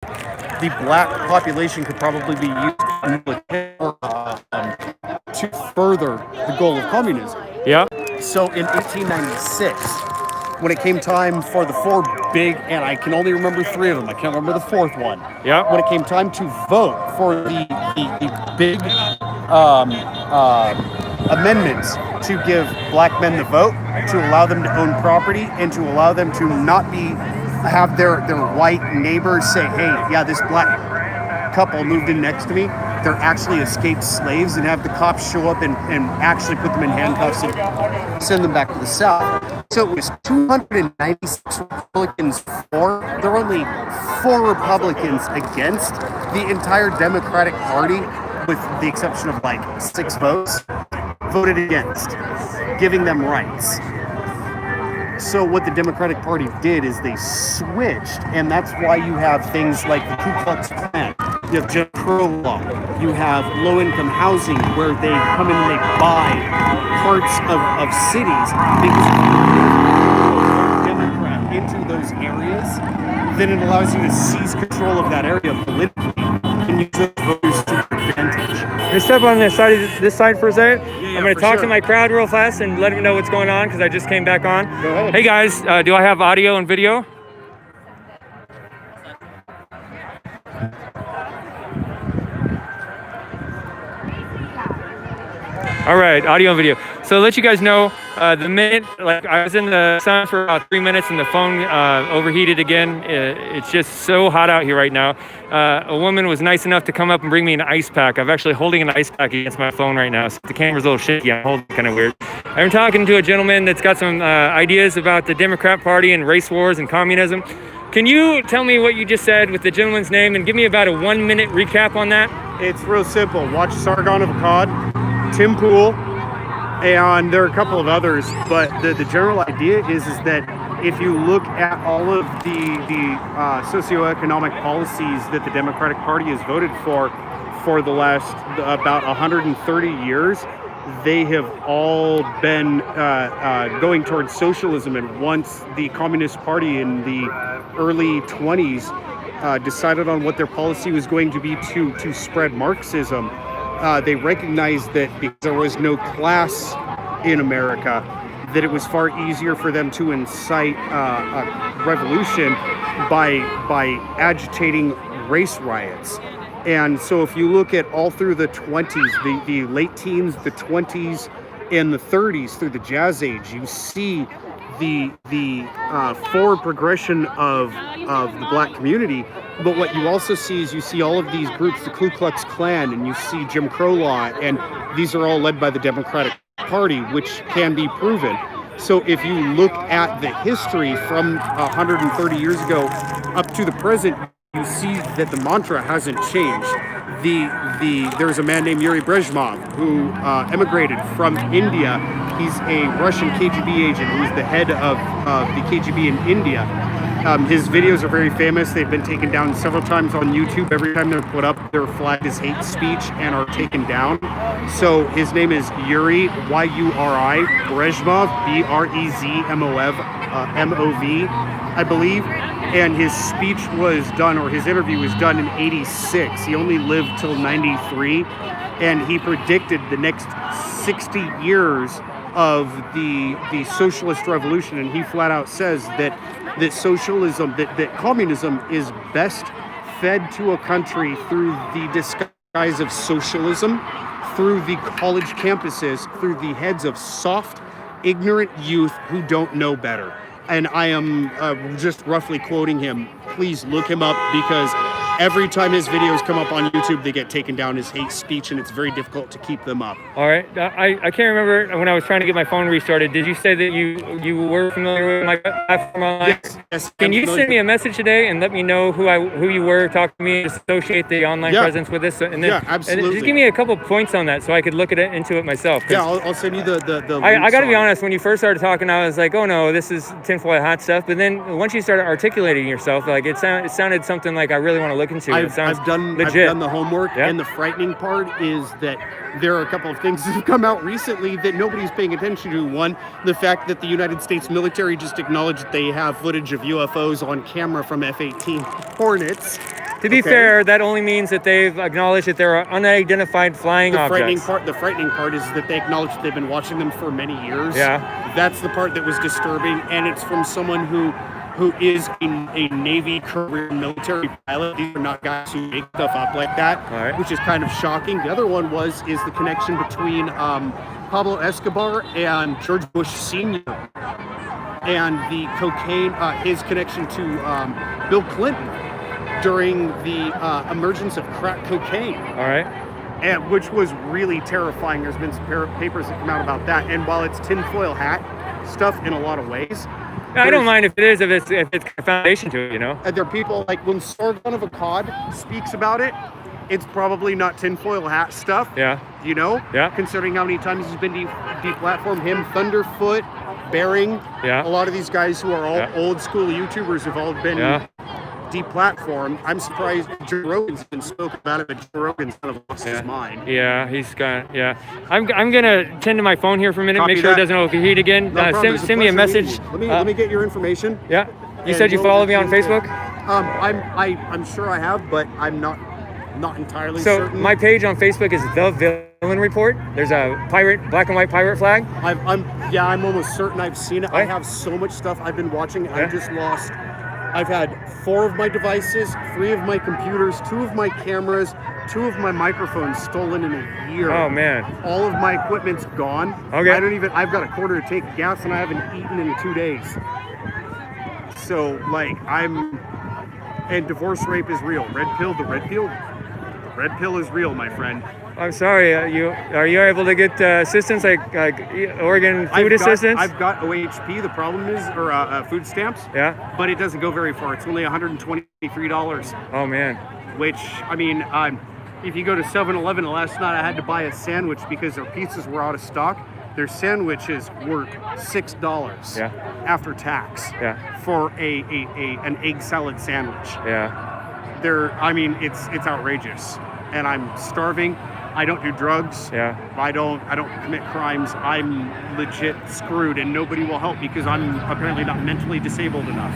the black population could probably be used to further the goal of communism. Yeah. So in 1896, when it came time for the four big, and I can only remember three of them, I can't remember the fourth one. Yeah. When it came time to vote for the big amendments to give black men the vote, to allow them to own property, and to allow them to not have their white neighbors say, hey, yeah, this black couple moved in next to me. They're actually escaped slaves, and have the cops show up and actually put them in handcuffs and send them back to the South. So it was 296 Republicans for. There were only 4 Republicans against. The entire Democratic Party, with the exception of like 6 votes, voted against giving them rights. So what the Democratic Party did is they switched, and that's why you have things like the Ku Klux Klan. You have Jim Crow law. You have low-income housing, where they come in and they buy parts of cities, because if you Democrat into those areas, then it allows you to seize control of that area politically and use those voters to your advantage. Can you step on this side for a second? Yeah, I'm going to talk sure. to my crowd real fast and let them know what's going on, because I just came back on. Go ahead. Hey guys, do I have audio and video? All right, audio and video. So to let you guys know, the minute, like I was in the sun for about 3 minutes and the phone overheated again. It's just so hot out here right now. A woman was nice enough to come up and bring me an ice pack. I'm actually holding an ice pack against my phone right now, so the camera's a little shaky. I'm holding it kind of weird. I'm talking to a gentleman that's got some ideas about the Democrat Party and race wars and communism. Can you tell me what you just said with the gentleman's name and give me about a 1-minute recap on that? It's real simple. Watch Sargon of Akkad, Tim Pool, and there are a couple of others, but the general idea is that if you look at all of the socioeconomic policies that the Democratic Party has voted for the last about 130 years, they have all been going towards socialism. And once the Communist Party in the early 20s decided on what their policy was going to be to spread Marxism, they recognized that because there was no class in America, that it was far easier for them to incite a revolution by agitating race riots. And so if you look at all through the 20s, the late teens, the 20s, and the 30s, through the Jazz Age, you see the forward progression of the black community. But what you also see is you see all of these groups, the Ku Klux Klan, and you see Jim Crow law, and these are all led by the Democratic Party, which can be proven. So if you look at the history from 130 years ago up to the present, you see that the mantra hasn't changed. There's a man named Yuri Brezhnev who emigrated from India. He's a Russian KGB agent who is the head of the KGB in India. His videos are very famous. They've been taken down several times on YouTube. Every time they're put up, they're flagged as hate speech and are taken down. So his name is Yuri, Y-U-R-I, Brezhnev, B-R-E-Z-M-O-V, I believe. And his speech was done, or his interview was done in 86. He only lived till 93. And he predicted the next 60 years of the socialist revolution. And he flat out says that socialism, that communism is best fed to a country through the disguise of socialism, through the college campuses, through the heads of soft, ignorant youth who don't know better. And I am just roughly quoting him. Please look him up, because every time his videos come up on YouTube, they get taken down as hate speech, and it's very difficult to keep them up. All right. I can't remember when I was trying to get my phone restarted. Did you say that you were familiar with my platform online? Yes. Can you send me a message today and let me know who you were? Talk to me, associate the online presence with this, and then absolutely. And just give me a couple points on that so I could look into it myself. Yeah, I'll send you the I got to be honest. When you first started talking, I was like, oh no, this is tinfoil hot stuff. But then once you started articulating yourself, like it sounded something like I really want to look into. I've done the homework, and the frightening part is that there are a couple of things that have come out recently that nobody's paying attention to. One, the fact that the United States military just acknowledged that they have footage of UFOs on camera from F-18 Hornets. To be Okay. fair, that only means that they've acknowledged that there are unidentified flying objects. The frightening part is that they acknowledge that they've been watching them for many years. Yeah. That's the part that was disturbing, and it's from someone who is a Navy career military pilot. These are not guys who make stuff up like that, All right. which is kind of shocking. The other one is the connection between Pablo Escobar and George Bush Sr. and the cocaine, his connection to Bill Clinton during the emergence of crack cocaine. All right. And which was really terrifying. There's been some papers that come out about that. And while it's tinfoil hat stuff in a lot of ways, I don't mind if it is, if it's got a foundation to it, you know. and there are people like when Sargon of Akkad speaks about it, it's probably not tinfoil hat stuff. Yeah. You know. Yeah. Considering how many times he's been deplatformed, him, Thunderfoot, Bearing. Yeah. A lot of these guys who are all old school YouTubers have all been deplatformed. I'm surprised Joe Rogan's been spoken about it, but Joe Rogan's kind of lost his mind. Yeah, he's got. Yeah, I'm gonna tend to my phone here for a minute. Copy make sure that. it doesn't overheat again. No problem. It's Send me a pleasure meeting message. you. Let me get your information. Yeah. You And said you we'll- follow me on Facebook. I'm sure I have, but I'm not entirely So certain. my page on Facebook is The Villain Report. There's a black and white pirate flag. I'm almost certain I've seen it. I Right. have so much stuff I've been watching. Yeah. I've just lost. I've had 4 of my devices, 3 of my computers, 2 of my cameras, 2 of my microphones stolen in a year. Oh man. All of my equipment's gone. Okay. I've got a quarter to take of gas and I haven't eaten in 2 days. So and divorce rape is real. The red pill is real, my friend. I'm sorry. Are you able to get assistance like Oregon food assistance? I've got OHP. The problem is, or food stamps. Yeah. But it doesn't go very far. It's only $123. Oh man. Which, I mean, if you go to 7-Eleven, last night I had to buy a sandwich because their pizzas were out of stock. Their sandwiches were $6 after tax for an egg salad sandwich. Yeah. It's outrageous. And I'm starving. I don't do drugs. Yeah. I don't commit crimes. I'm legit screwed and nobody will help because I'm apparently not mentally disabled enough.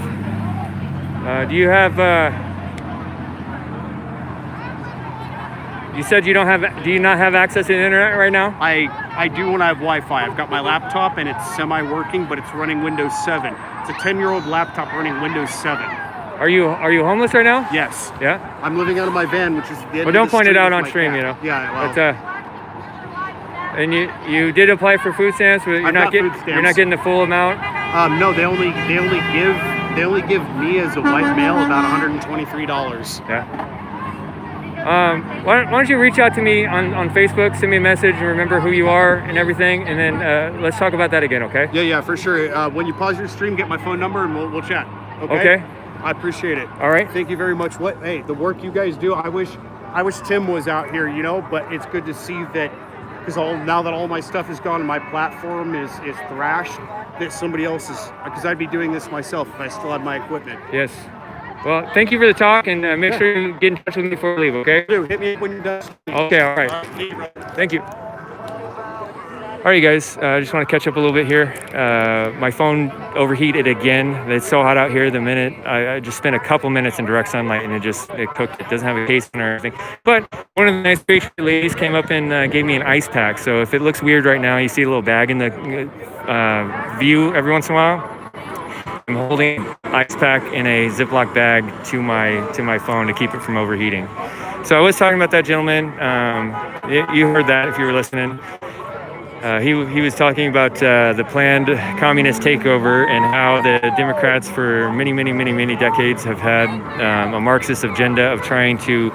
Do you have? You said you don't have. Do you not have access to the internet right now? I do when I have Wi-Fi. I've got my laptop and it's semi-working, but it's running Windows 7. It's a 10-year-old laptop running Windows 7. Are you homeless right now? Yes. Yeah. I'm living out of my van, which is the end Well, don't of the point it street out with on my stream, cat. you know. Yeah. Well, But and you did apply for food stamps, but I've got food you're stamps. not getting the full amount. no, they only give me as a white male about $123. Yeah. Why don't you reach out to me on Facebook, send me a message, and remember who you are and everything, and then let's talk about that again, okay? Yeah, for sure. When you pause your stream, get my phone number and we'll chat. Okay. I appreciate it. All right. Thank you very much. The work you guys do. I wish Tim was out here, but it's good to see that because now that all my stuff is gone and my platform is thrashed, that somebody else is, because I'd be doing this myself if I still had my equipment. Yes. Well, thank you for the talk, and make sure you get in touch with me before we leave, okay? Hit me up when you're done. Okay, all right. Thank you. All right, you guys, I just want to catch up a little bit here. My phone overheated again. It's so hot out here the minute. I just spent a couple minutes in direct sunlight and it cooked. It doesn't have a case or anything. But one of the nice Patriot ladies came up and gave me an ice pack. So if it looks weird right now, you see a little bag in the view every once in a while. I'm holding an ice pack in a Ziploc bag to my phone to keep it from overheating. So I was talking about that gentleman. You heard that if you were listening. He was talking about the planned communist takeover and how the Democrats for many decades have had a Marxist agenda of trying to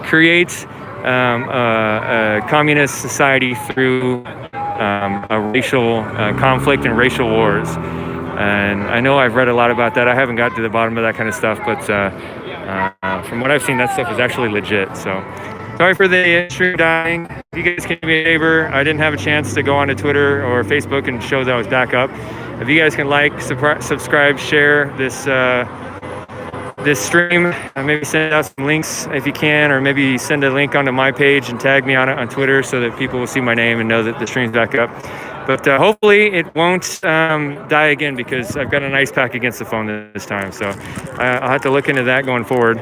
create a communist society through a racial conflict and racial wars. And I know I've read a lot about that. I haven't got to the bottom of that kind of stuff, but from what I've seen, that stuff is actually legit. So sorry for the stream dying. If you guys can do me a favor, I didn't have a chance to go onto Twitter or Facebook and show that I was back up. If you guys can like, subscribe, share this stream, maybe send out some links if you can, or maybe send a link onto my page and tag me on it on Twitter so that people will see my name and know that the stream's back up. But hopefully it won't die again because I've got an ice pack against the phone this time. So I'll have to look into that going forward.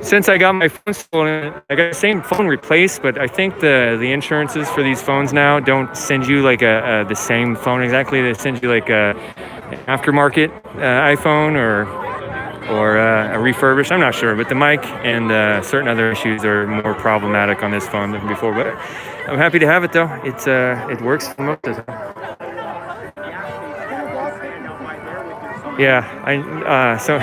Since I got my phone stolen, I got the same phone replaced, but I think the insurances for these phones now don't send you like the same phone exactly. They send you like an aftermarket iPhone or a refurbished. I'm not sure, but the mic and certain other issues are more problematic on this phone than before. But I'm happy to have it though. It works for most of the time. Yeah, so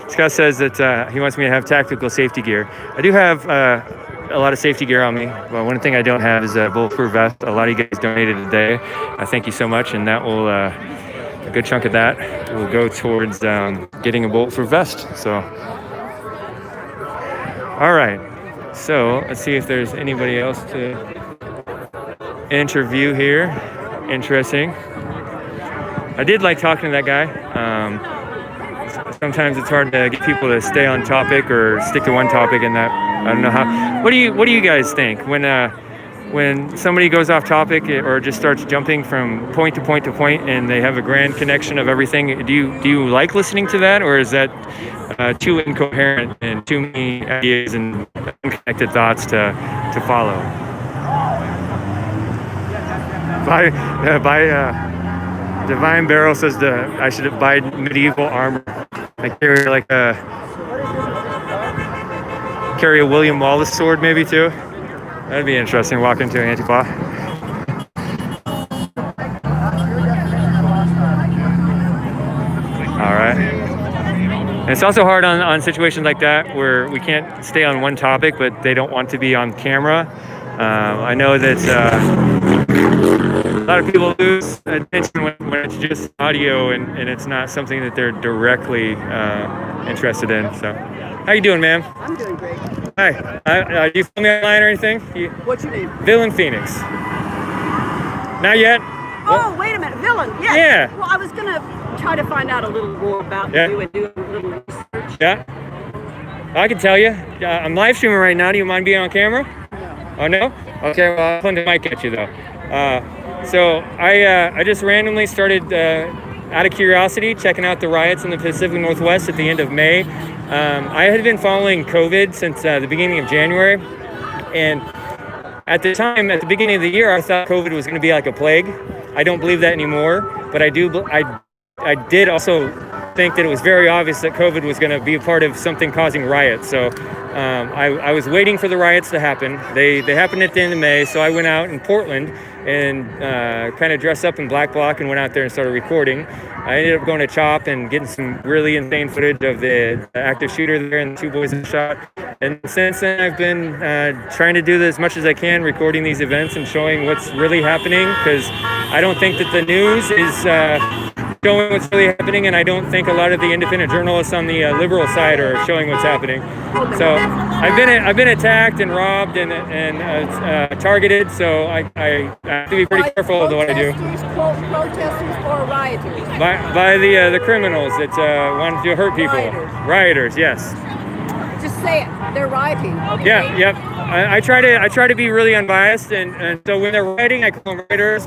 Scott says that he wants me to have tactical safety gear. I do have a lot of safety gear on me. Well, one thing I don't have is a bulletproof vest. A lot of you guys donated today. I thank you so much, and that will a good chunk of that will go towards getting a bulletproof vest. So, all right. So let's see if there's anybody else to interview here. Interesting. I did like talking to that guy. Sometimes it's hard to get people to stay on topic or stick to one topic, and that I don't know how. What do you guys think when somebody goes off topic or just starts jumping from point to point to point, and they have a grand connection of everything? Do you like listening to that, or is that too incoherent and too many ideas and unconnected thoughts to follow? Divine Barrel says I should buy medieval armor. I carry a William Wallace sword maybe too. That'd be interesting. Walk into an Antifa. All right. And it's also hard on situations like that where we can't stay on one topic, but they don't want to be on camera. I know that a lot of people lose attention when it's just audio and it's not something that they're directly interested in. So, how you doing, ma'am? I'm doing great. Hi. Do you follow me online or anything? What's your name? Villain Phoenix. Not yet. Oh, wait a minute, Villain. Yes. Yeah. Well, I was gonna try to find out a little more about you and do a little research. Yeah. I can tell you. I'm live streaming right now. Do you mind being on camera? No. Oh no? Okay. Well, I'll point the mic at you though. So I just randomly started, out of curiosity, checking out the riots in the Pacific Northwest at the end of May. I had been following COVID since the beginning of January, and at the time, at the beginning of the year, I thought COVID was going to be like a plague. I don't believe that anymore, but I did also think that it was very obvious that COVID was going to be a part of something causing riots. So I was waiting for the riots to happen. They happened at the end of May, so I went out in Portland and kind of dressed up in black bloc and went out there and started recording. I ended up going to CHOP and getting some really insane footage of the active shooter there and the two boys that shot. And since then, I've been trying to do this as much as I can, recording these events and showing what's really happening, because I don't think that the news is showing what's really happening, and I don't think a lot of the independent journalists on the liberal side are showing what's happening. So I've been attacked and robbed and targeted. So I have to be pretty careful of what I do. Protesters or rioters? By the criminals that wanted to hurt people. Rioters, yes. Just say it. They're rioting. Okay? Yeah, yep. I try to be really unbiased, and so when they're rioting, I call them rioters.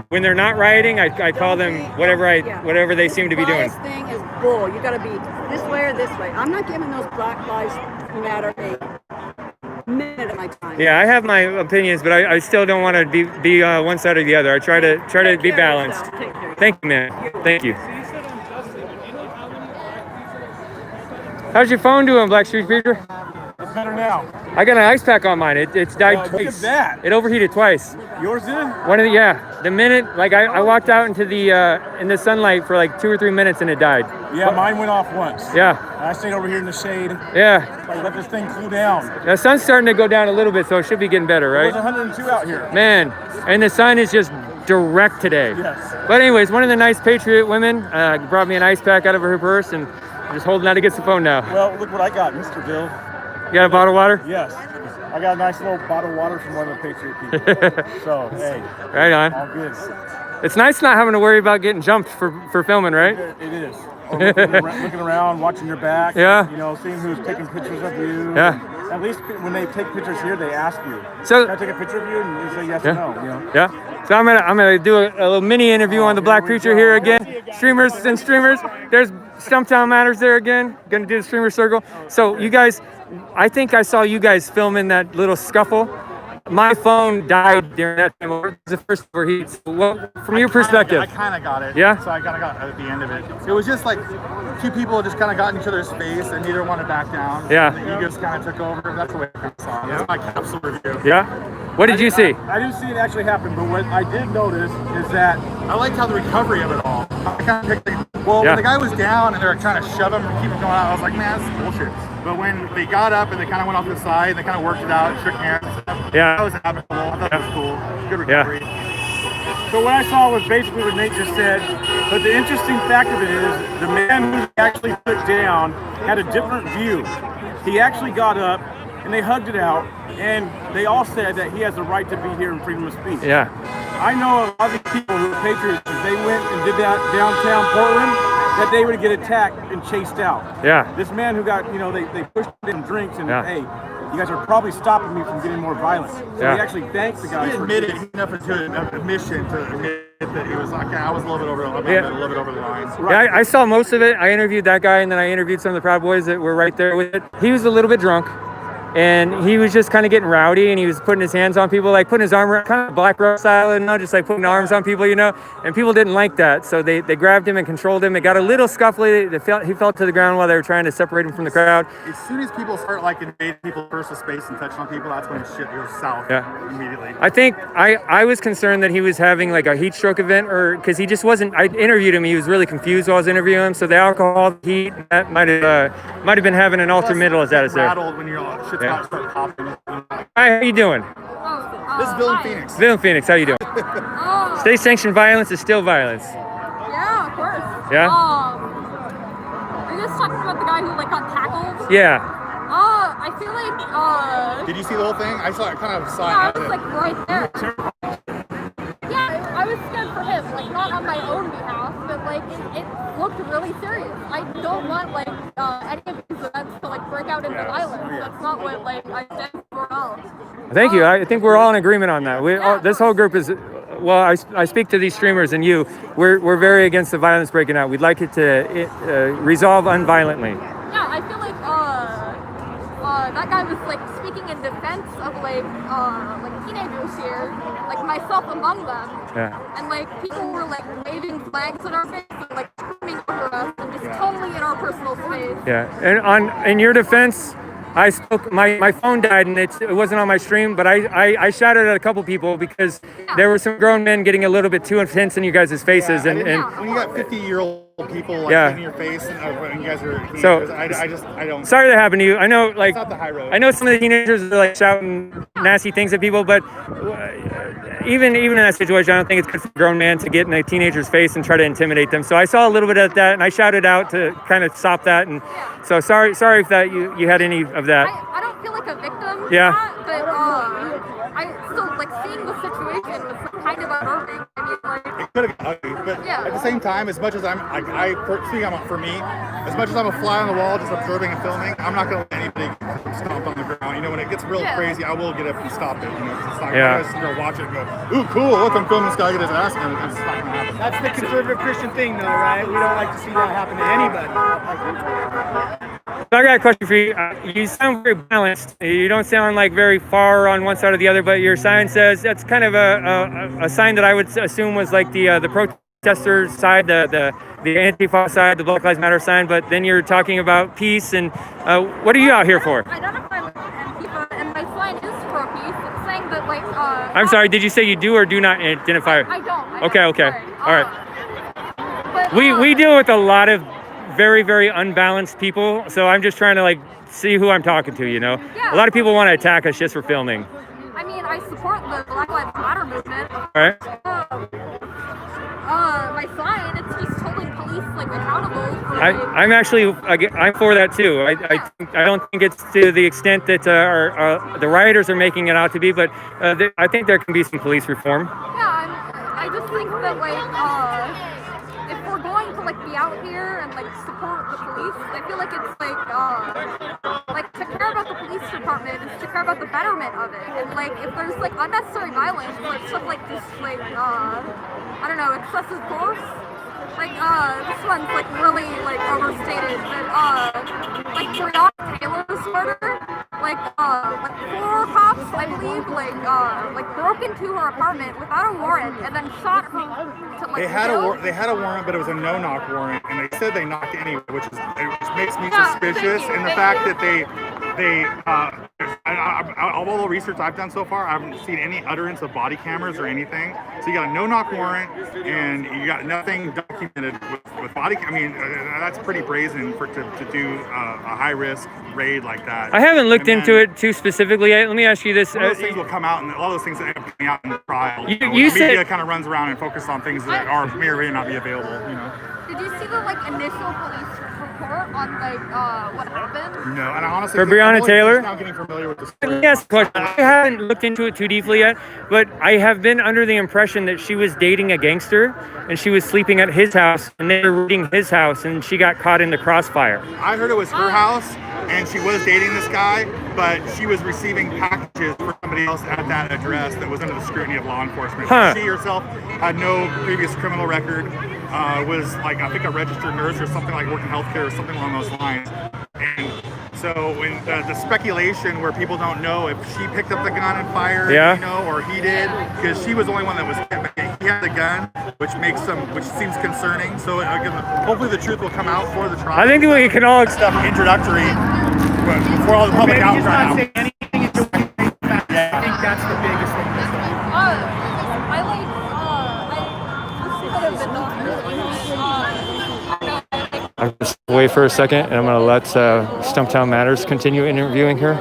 When they're not rioting, I call them whatever they seem to be doing. This thing is bull. You got to be this way or this way. I'm not giving those Black Lives Matter a minute of my time. Yeah, I have my opinions, but I still don't want to be one side or the other. I try to be balanced. Thank you, man. Thank you. How's your phone doing, Black Street Preacher? It's better now. I got an ice pack on mine. It's died twice. Look at that. It overheated twice. Yours did? The minute, like I walked out into the in the sunlight for like 2 or 3 minutes and it died. Yeah, mine went off once. Yeah. I stayed over here in the shade. Yeah. I let this thing cool down. The sun's starting to go down a little bit, so it should be getting better, It right? was 102 out here. Man, and the sun is just direct today. Yes. But anyways, one of the nice Patriot women brought me an ice pack out of her purse, and I'm just holding out against the phone now. Well, look what I got, Mr. Bill. You got a bottle of water? Yes. I got a nice little bottle of water from one of the Patriot people. So, hey. Right on. All good. It's nice not having to worry about getting jumped for filming, right? It is. Or looking around, watching your back. Yeah. You know, seeing who's taking pictures of you. Yeah. At least when they take pictures here, they ask you. So Can I take a picture of you? And you say yes or no. You know. yeah. So I'm gonna do a little mini interview on the Black Preacher here again. Streamers and streamers. There's Stumptown Matters there again. Gonna do the streamer circle. So you guys, I think I saw you guys filming that little scuffle. My phone died during that time. It was the first overheat. So what, from your perspective? I kind of got it. Yeah? So I kind of got it at the end of it. It was just like two people just kind of got in each other's face and neither wanted to back down. Yeah. And the egos kind of took over. That's the way I saw it. That's my capsule review. Yeah. What did you see? I didn't see it actually happen, but what I did notice is that I liked how the recovery of it all. I kind of picked well, Yeah. when the guy was down and they were trying to shove him and keep him going out, I was like, man, this is bullshit. But when they got up and they kind of went off to the side and they kind of worked it out, shook hands and stuff, Yeah. that was amicable. I thought that was cool. Good Yeah. recovery. So what I saw was basically what Nate just said, but the interesting fact of it is the man who actually put down had a different view. He actually got up and they hugged it out, and they all said that he has the right to be here in freedom of speech. Yeah. I know a lot of these people who are patriots, if they went and did that downtown Portland, that they would get attacked and chased out. Yeah. This man who got, they pushed him drinks and, Yeah. hey, you guys are probably stopping me from getting more violent. So Yeah. he actually thanked the guys He for admitted enough into an admission to admit that he was like, yeah, I was a little bit over the line. Yeah, I saw most of it. I interviewed that guy, and then I interviewed some of the Proud Boys that were right there with it. He was a little bit drunk, and he was just kind of getting rowdy, and he was putting his hands on people, like putting his arm around, kind of Black Rock style, just like putting arms on people, and people didn't like that, so they grabbed him and controlled him. It got a little scuffly. He fell to the ground while they were trying to separate him from the crowd. As soon as people start like invading people's personal space and touching on people, that's when shit goes south immediately. I think I was concerned that he was having like a heat stroke event, or because he just wasn't. I interviewed him. He was really confused while I was interviewing him. So the alcohol, the heat, that might have been having an altered mental status there. Rattled when you're shit's about to start popping. Hi, how you doing? This is Bill in Phoenix. Bill in Phoenix, how you doing? State-sanctioned violence is still violence. Yeah, of course. Yeah? Are you guys talking about the guy who got tackled? Yeah. I feel like Did you see the whole thing? I kind of saw yeah, I it. was right there. Yeah, I was scared for him, not on my own behalf, but it looked really serious. I don't want any of these events to break out into violence. That's not what I stand for all. Thank you. I think we're all in agreement on that. This whole group is, well, I speak to these streamers and you. We're very against the violence breaking out. We'd like it to resolve unviolently. Yeah, I feel like that guy was speaking in defense of teenagers here, myself among them. Yeah. And people were waving flags at our face and screaming over us and just totally in our personal space. Yeah. And in your defense, I spoke. My phone died and it wasn't on my stream, but I shouted at a couple people because there were some grown men getting a little bit too intense in you guys' faces, and when you got 50-year-old people in your face and you guys are so I don't. Sorry that happened to you. I know, It's not the high road. I know some of the teenagers are shouting nasty things at people, but even in that situation, I don't think it's good for a grown man to get in a teenager's face and try to intimidate them. So I saw a little bit of that, and I shouted out to kind of stop that. And so sorry if that you had any of that. I don't feel like a victim. Yeah. To that, but I still seeing the situation was kind of unnerving. I mean, It could have got ugly, but at the same time, as much as for me, as much as I'm a fly on the wall, just observing and filming, I'm not going to let anybody stomp on the ground. When it gets real crazy, I will get up and stop it. It's not going to sit there, watch it, and go, "Ooh, cool! Look, I'm filming this guy get his ass," and it's not going to happen. That's the conservative Christian thing, though, right? We don't like to see that happen to anybody. So I got a question for you. You sound very balanced. You don't sound very far on one side or the other, but your sign says that's kind of a sign that I would assume was the protester side, the Antifa side, the Black Lives Matter sign. But then you're talking about peace, and what are you out here for? I identify with Antifa, and my sign is for peace. It's saying that I'm sorry. Did you say you do or do not identify? I don't. Okay. Sorry. All right. But, We deal with a lot of very, very unbalanced people, so I'm just trying to see who I'm talking to. Yeah. A lot of people want to attack us just for filming. I mean, I support the Black Lives Matter movement. All right. My sign, it's just holding police accountable for I'm for that too. I don't think it's to the extent that the rioters are making it out to be, but I think there can be some police reform. Yeah, I just think that if we're going to be out here and support the police, I feel like it's to care about the police department care about the betterment of it. And like, if there's like unnecessary violence, like stuff like this, like I don't know, excessive force. Like this one's like really like overstated, but like Breonna Taylor's murder, like 4 cops, I believe, like broke into her apartment without a warrant and then shot her to like They had kill. they had a warrant, but it was a no-knock warrant, and they said they knocked anyway, which makes me Yeah, suspicious. thank you, And the thank fact you. that they all the research I've done so far, I haven't seen any utterance of body cameras or anything. So you got a no-knock warrant, and you got nothing documented with body. I mean, that's pretty brazen to do a high-risk raid like that. I haven't looked And into then it too specifically. Let me ask you this. Some of those things will come out, and a lot of those things end up coming out in the trial. You the said- media kind of runs around and focuses on things that may or may not be available. You know. Did you see the like initial police report on like what happened? No, and I honestly For think I'm Breonna only Taylor? just now getting familiar with the story. Yes, question. I haven't looked into it too deeply yet, but I have been under the impression that she was dating a gangster and she was sleeping at his house and they were raiding his house and she got caught in the crossfire. I heard it was her house, and she was dating this guy, but she was receiving packages for somebody else at that address that was under the scrutiny of law enforcement. Huh. She herself had no previous criminal record, was like, I think, a registered nurse or something, like working healthcare or something along those lines. And so when the speculation where people don't know if she picked up the gun and fired, Yeah. you know, or he did, because she was the only one that was he had the gun, which seems concerning. So again, hopefully the truth will come out for the trial. I think we can all Stuff introductory before all the public Maybe just outcry. not say anything until we get back. I think that's the biggest thing. I like this could have been I'm just away for a second, and I'm going to let Stumptown Matters continue interviewing her.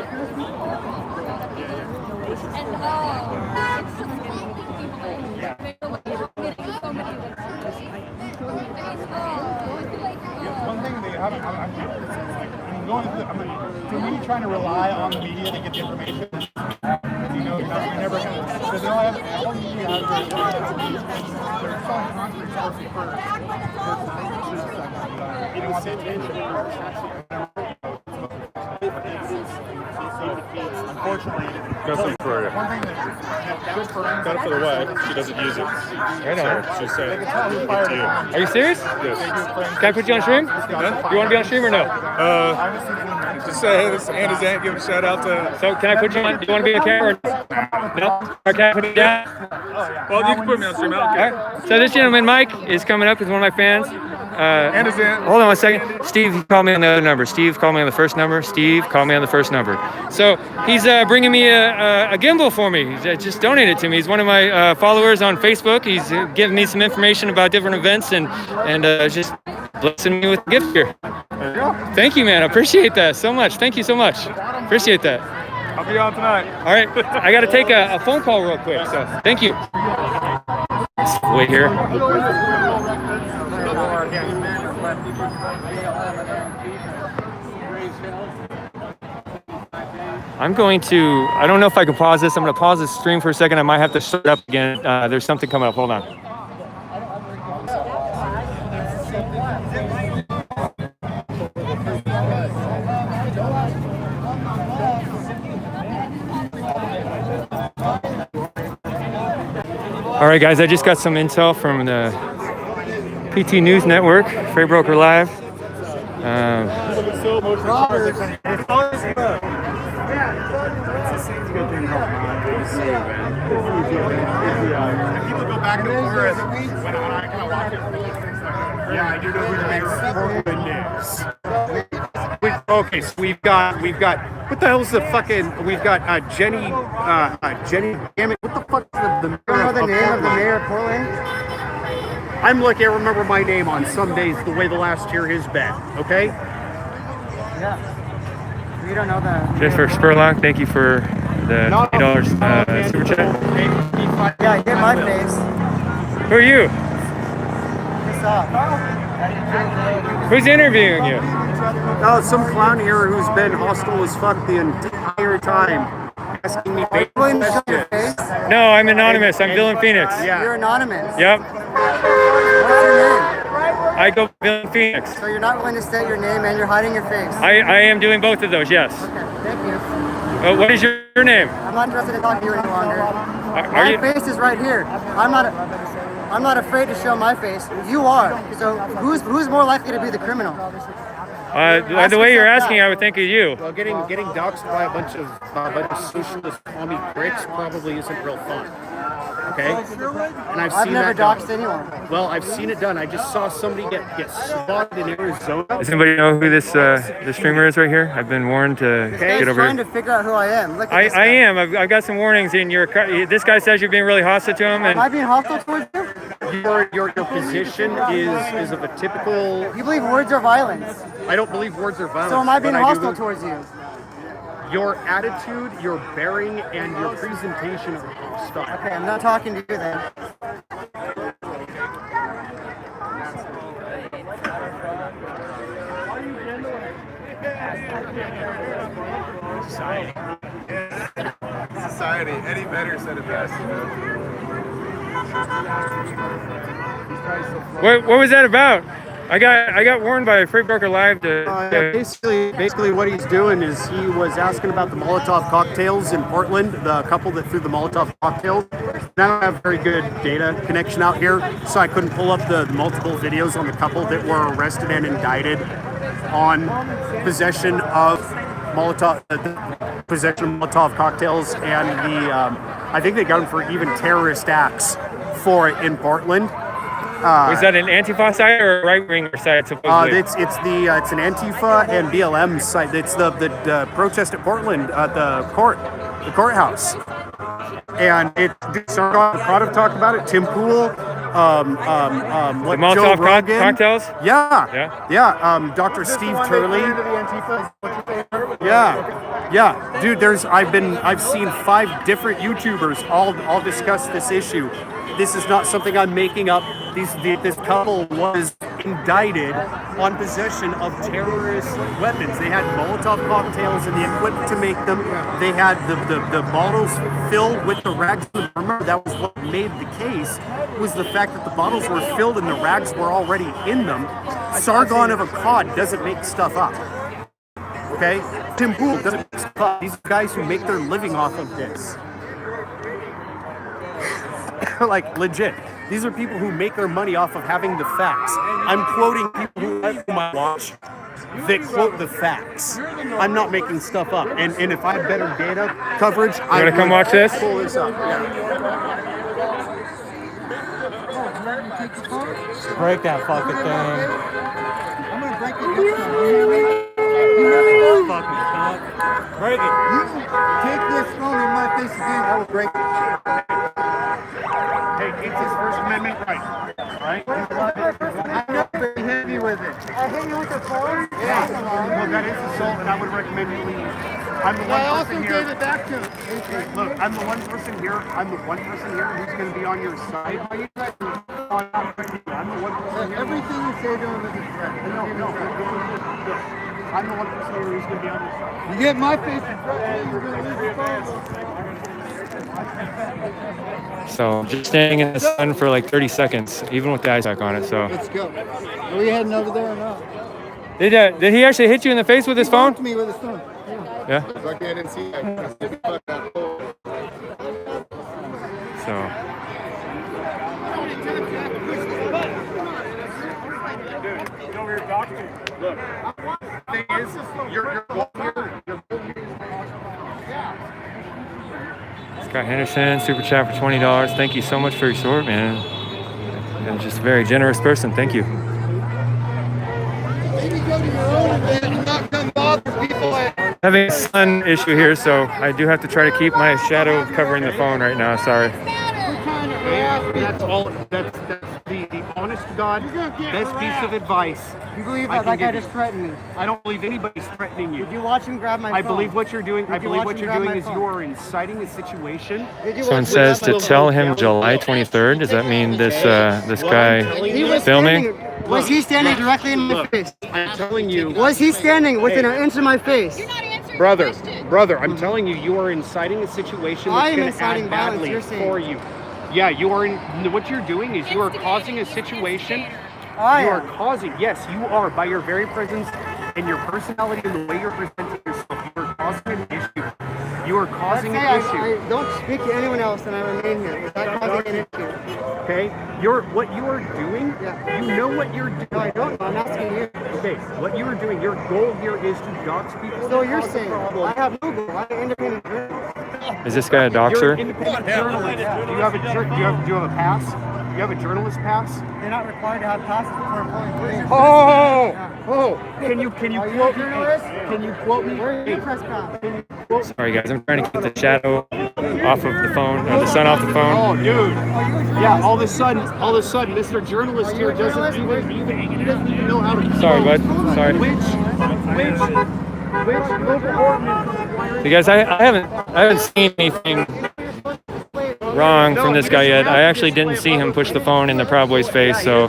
One thing they haven't, I'm going through, for me, trying to rely on the media to get the information. You know, you're never going to, because all the media has they're selling concrete sources first. You don't want the attention. Unfortunately, one thing that's good for them, Got it for the wife. She doesn't use it. I know. So she said, they can tell who "Give it fired to you." him. Are you serious? Yes. Can I put you on stream? You want to be on stream or no? Just say, hey, this is Andy Zant. Give a shout out to. So can I put you on? Do you want to be on camera? No? Or can I put you down? Well, you can put me on stream. I don't care. All right. So this gentleman, Mike, is coming up. He's one of my fans. Andy Zant. Hold on one second. Steve called me on the other number. Steve called me on the first number. Steve called me on the first number. So he's bringing me a gimbal for me. He just donated to me. He's one of my followers on Facebook. He's giving me some information about different events and just blessing me with a gift here. There you go. Thank you, man. I appreciate that so much. Thank you so much. Appreciate that. I'll be on tonight. All right. I got to take a phone call real quick. So thank you. Let's wait here. I'm going to, I don't know if I can pause this. I'm going to pause this stream for a second. I might have to start up again. There's something coming up. Hold on. All right, guys, I just got some intel from the PT News Network, Freight Broker Live. And people go back and forth when I kind of watch it. Yeah, I do know who makes news. Okay, so we've got what the hell's the fucking Jenny damn it, what the fuck is the mayor of Portland? I'm lucky I remember my name on some days the way the last year has been, okay? Yeah. We don't know that. Jennifer Spurlock, thank you for the $8 super chat. Yeah, get my face. Who are you? Piss off. Who's interviewing you? Oh, some clown here who's been hostile as fuck the entire time, asking me basic Willing to show your questions. face? No, I'm anonymous. I'm Dylan Phoenix. Yeah. You're anonymous. Yep. What's your name? I go Dylan Phoenix. So you're not willing to state your name and you're hiding your face. I am doing both of those, yes. Okay, thank you. What is your name? I'm not interested in talking to you any longer. Are My you? face is right here. I'm not afraid to show my face. You are. So who's more likely to be the criminal? The way you're asking, I would think of you. Well, getting doxxed by a bunch of socialist commie bricks probably isn't real fun. Okay? And I've never that doxed done. anyone. Well, I've seen it done. I just saw somebody get spotted in Arizona. Does anybody know who this the streamer is right here? I've been warned to get over trying here. to figure out who I am. Look at this I guy. am. I've got some warnings in your. This guy says you're being really hostile to him, Am I and being hostile towards you? Your position is of a typical. You believe words are violence. I don't believe words are violent. So am I being but do hostile believe- towards you? Your attitude, your bearing, and your presentation are hostile. Okay, I'm not talking to you then. Society. Eddie Vedder said it best. what was that about? I got warned by Freight Broker Live to. Basically, what he's doing is he was asking about the Molotov cocktails in Portland, the couple that threw the Molotov cocktails. And I don't have very good data connection out here, so I couldn't pull up the multiple videos on the couple that were arrested and indicted on possession of Molotov cocktails, and I think they got them for even terrorist acts for it in Portland. Was that an Antifa site or a right-winger site, supposedly? It's an Antifa and BLM site. It's the protest at Portland at the courthouse, and Sargon have talked about it. Tim Pool, the Joe Molotov Rogan. cocktails? Yeah. Dr. Steve Turley. Yeah. Dude, I've seen 5 different YouTubers all discuss this issue. This is not something I'm making up. This couple was indicted on possession of terrorist weapons. They had Molotov cocktails and the equipment to make them. They had the bottles filled with the rags. Remember, that was what made the case, was the fact that the bottles were filled and the rags were already in them. Sargon of Akkad doesn't make stuff up. Okay? Tim Pool doesn't make stuff up. These are guys who make their living off of this. Like, legit. These are people who make their money off of having the facts. I'm quoting people who I watch that quote the facts. I'm not making stuff up. And if I had better data coverage, I would come watch this? pull this up. Yeah. Break that fucking thing. I'm gonna break it. Break it. You take this phone in my face again, I will break it. Hey, it's his First Amendment right. Right? I'm not very heavy with it. I hit you with the phone? Yeah. Well, that is assault, and I would recommend you leave. I'm the one I also person gave here. it back to him. Look, I'm the one person here. I'm the one person here who's going to be on your side. I'm the one person here. Everything you say to him is a threat. No. I'm the one person here who's going to be on your side. You get my face in front of me, you're going to lose your phone. So just staying in the sun for like 30 seconds, even with the ice pack on it. So Let's go. Are we heading over there or not? did he actually hit you in the face with his phone? He me with his phone. Yeah. Okay, I didn't see that. So Look, the thing is, you're Scott Henderson, super chat for $20. Thank you so much for your support, man. You're just a very generous person. Thank you. Maybe go to your own event and not come bother people at Having a sun issue here, so I do have to try to keep my shadow covering the phone right now. Sorry. That's all. That's the honest to God best piece of advice. You believe I that can guy give you. just threatened me? I don't believe anybody's threatening you. Did you watch him grab my phone? I believe what you're doing. Did I you believe watch what him you're grab doing my is phone? you are inciting a situation. Did you Someone watch says to him tell him July 23rd. Does that mean this guy He was filming? standing. Was he standing directly in my Look, face? I'm telling you, Was he standing within an inch of my face? brother, I'm telling you, you are inciting a situation I that's am going to inciting add violence, badly you're saying. for you. Yeah, you are. What you're doing is you are causing a situation. I You are am. causing. Yes, you are, by your very presence and your personality and the way you're presenting yourself. You are causing an issue. You are Let's causing say an issue. I don't speak to anyone else and I remain here. Is that causing an issue? Okay, what you are doing. Yeah. You know what you're doing. No, I don't. I'm asking you. Okay, what you are doing. Your goal here is to dox people. So you're cause a saying problem. I have no goal. I'm an independent journalist. Is this guy a You're an doxer? independent journalist. Do you have a pass? Do you have a journalist pass? They're not required to have passes before polling. Can you Are you quote a me? journalist? Can you quote me? Where are your press pass? Sorry guys, I'm trying to keep the shadow off of the phone, or the sun off the phone. Oh, dude. Are you a journalist? Yeah, all of a sudden, Mr. Journalist here doesn't even know how to. Sorry, bud. Sorry. Which local ordinance? Because I haven't seen anything wrong from this guy yet. I actually didn't see him push the phone in the Proud Boy's face. So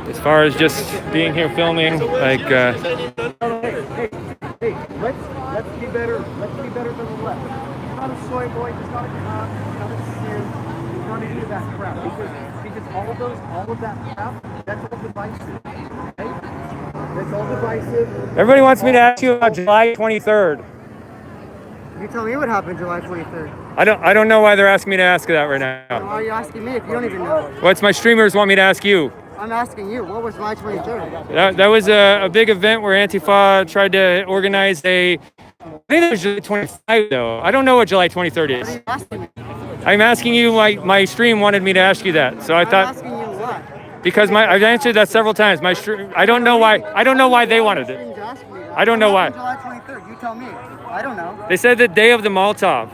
as far as just being here filming, like Hey, let's be better. Let's be better than the left. He's not a soy boy. He's not a cop. He's not a sin. He's not any of that crap. Because all of that crap, that's all divisive. Right? That's all divisive. everybody wants me to ask you about July 23rd. You tell me what happened July 23rd. I don't know why they're asking me to ask that right now. Why are you asking me if you don't even know? What's my streamers want me to ask you? I'm asking you. What was July 23rd? That was a big event where Antifa tried to organize I think it was July 25 though. I don't know what July 23rd What are is. you asking me? I'm asking you, my stream wanted me to ask you that. So I I'm thought, asking you what? because I've answered that several times. My stream, I don't know why they wanted it. Streams ask me that. I don't know What why. happened July 23rd. You tell me. I don't know. They said the day of the Molotov.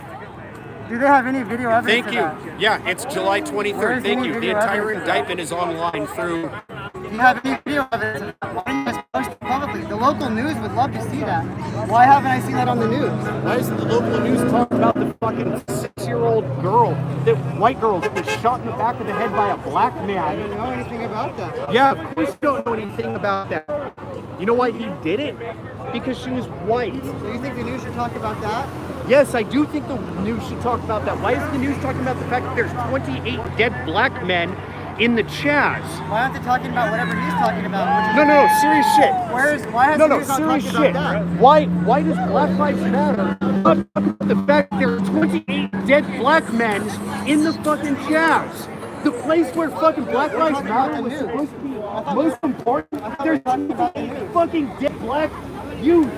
Do they have any video evidence Thank of you. that? Yeah, it's July Where's 23rd. Thank any you. The video entire evidence of that? indictment is online through. Do you have any video evidence of that? Why didn't you just post it publicly? The local news would love to see that. Why haven't I seen that on the news? Why isn't the local news talking about the fucking 6-year-old girl, white girl that was shot in the back of the head by a black I man? didn't know anything about that. Yeah, of course you don't know anything about that. You know why he did it? Because she was white. So you think the news should talk about that? Yes, I do think the news should talk about that. Why is the news talking about the fact that there's 28 dead black men in the Chaz? Why aren't they talking about whatever he's talking about? Which is No, serious shit. why has the news not serious talking shit. about that? Why does Black Lives Matter talk about the fact that there are 28 dead black men in the fucking Chaz? The place where fucking Black Lives Matter was supposed to be most important. There's 28 fucking dead black youth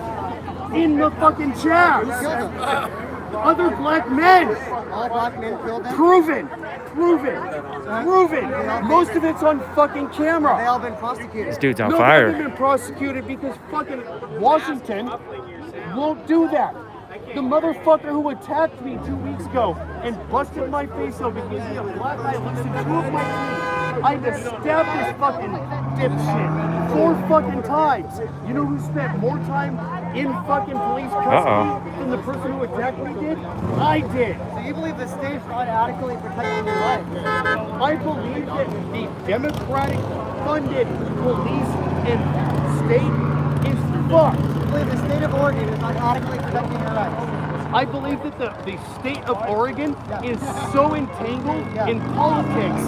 in the fucking Chaz. Who killed them? Other black men. All black men killed them? Proven. Most of it's on fucking They camera. all been prosecuted. This dude's on No, fire. they've been prosecuted because fucking Washington won't do that. The motherfucker who attacked me 2 weeks ago and busted my face open, gave me a black eye, looks at 2 of my teeth. I just stabbed this fucking dipshit 4 fucking times. You know who spent more time in fucking police custody than the person who attacked me did? I did. So you believe the state's not adequately protecting your life? I believe that the Democratic funded police and state is fucked. You believe the state of Oregon is not adequately protecting your rights? I believe that the state of Oregon is so entangled in politics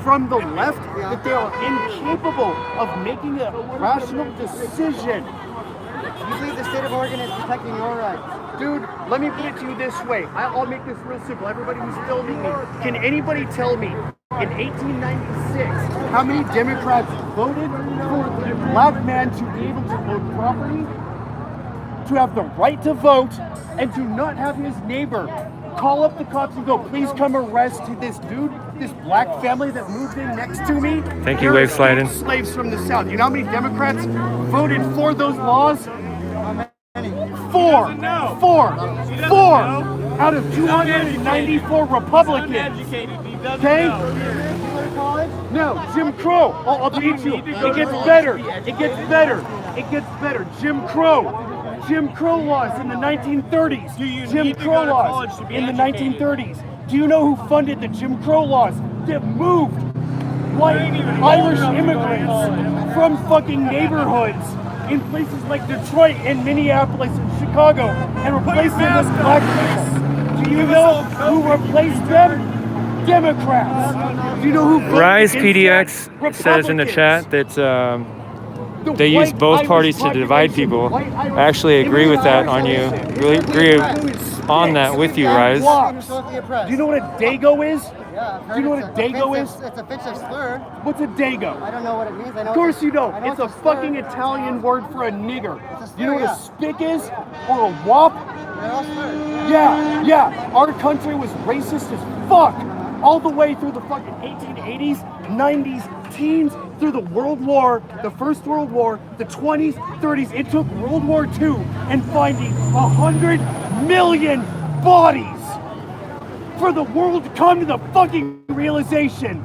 from the left that they are incapable of making a rational decision. You believe the state of Oregon is protecting your rights? Dude, let me put it to you this way. I'll make this real simple. Everybody who's filming me, can anybody tell me in 1896 how many Democrats voted for a black man to be able to own property, to have the right to vote, and to not have his neighbor call up the cops and go, please come arrest this dude, this black family that moved in next to me? Thank you, They're Wave Sliding. slaves from the South. You know how many Democrats voted for those laws? Four out of 294 Republicans. Okay? No, Jim Crow. I'll beat you. It gets better. Jim Crow laws in the 1930s. Jim Crow laws in the 1930s. Do you know who funded the Jim Crow laws that moved white Irish immigrants from fucking neighborhoods in places like Detroit and Minneapolis and Chicago and replaced them with black people? Do you know who replaced them? Democrats. Do you know who voted Rise against PDX that? says in the Republicans. chat that The they use both parties to divide people. I actually agree with that on you. Really agree on that with you, Rise. Do you know what a dago is? Yeah, Do you know what a dago is? It's a offensive slur. What's a dago? I don't know what it means. I know Of course you don't. I know It's a slur. fucking Italian word for a nigger. It's a You know what slur, a spick is? Or a wop? They're all slurs. Yeah. Our country was racist as fuck. All the way through the fucking 1880s, 90s, teens, through the World War, the First World War, the 20s, 30s. It took World War II and finding 100 million bodies for the world to come to the fucking realization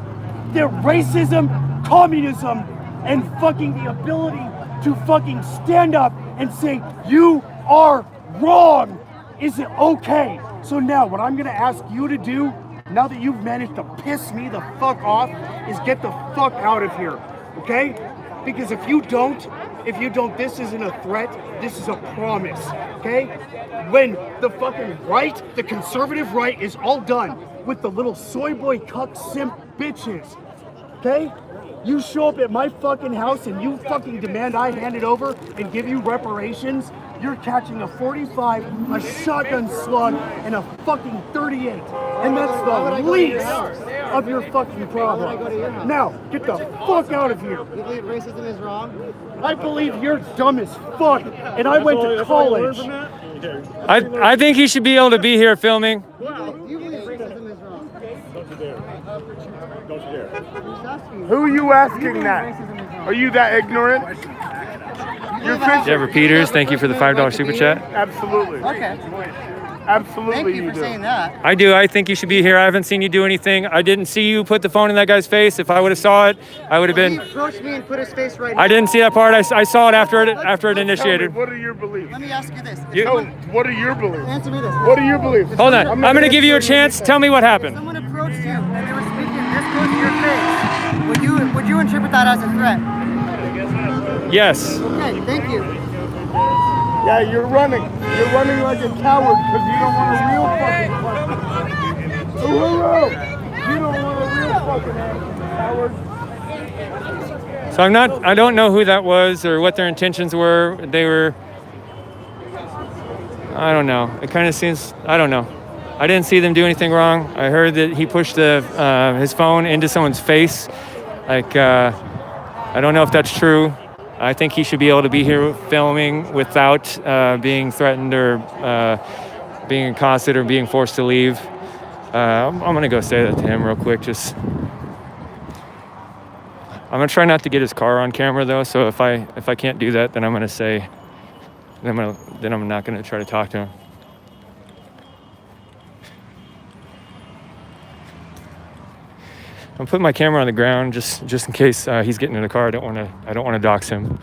that racism, communism, and fucking the ability to fucking stand up and say, you are wrong, isn't okay. So now what I'm gonna ask you to do, now that you've managed to piss me the fuck off, is get the fuck out of here, okay? Because if you don't, this isn't a threat, this is a promise, okay? When the fucking right, the conservative right, is all done with the little soy boy cuck simp bitches, okay? You show up at my fucking house and you fucking demand I hand it over and give you reparations, you're catching a 45, a shotgun slug, and a fucking 38. And that's the least of your fucking problem. Now, get the fuck out of here. You believe racism is wrong? I believe you're dumb as fuck, and I went to college. I think he should be able to be here filming. You believe racism is wrong? Don't you dare. Who's asking you? Who are you asking that? Are you that ignorant? You're Deborah Peters, thank you for the $5 super chat. Absolutely. Okay. Absolutely. Thank you for saying that. I do. I think you should be here. I haven't seen you do anything. I didn't see you put the phone in that guy's face. If I would have saw it, I would have He been. approached me and put his face right I didn't see that part. I saw it after it initiated. What are your beliefs? Let me ask you this. If You- someone- What are your beliefs? answer me this. What are your beliefs? Hold on. I'm going to give you a chance. Tell me what happened. Someone approached you and they were speaking this close to your face. Would you interpret that as a threat? Yes. Okay, thank you. Yeah, you're running. You're running like a coward because you don't want a real fucking question. You don't want a real fucking answer, coward. So I don't know who that was or what their intentions were. They were, I don't know. It kind of seems, I don't know. I didn't see them do anything wrong. I heard that he pushed his phone into someone's face. Like, I don't know if that's true. I think he should be able to be here filming without being threatened or being accosted or being forced to leave. I'm gonna go say that to him real quick. I'm gonna try not to get his car on camera though. So if I can't do that, then I'm gonna say, then I'm not gonna try to talk to him. I'm putting my camera on the ground just in case he's getting in the car. I don't want to dox him.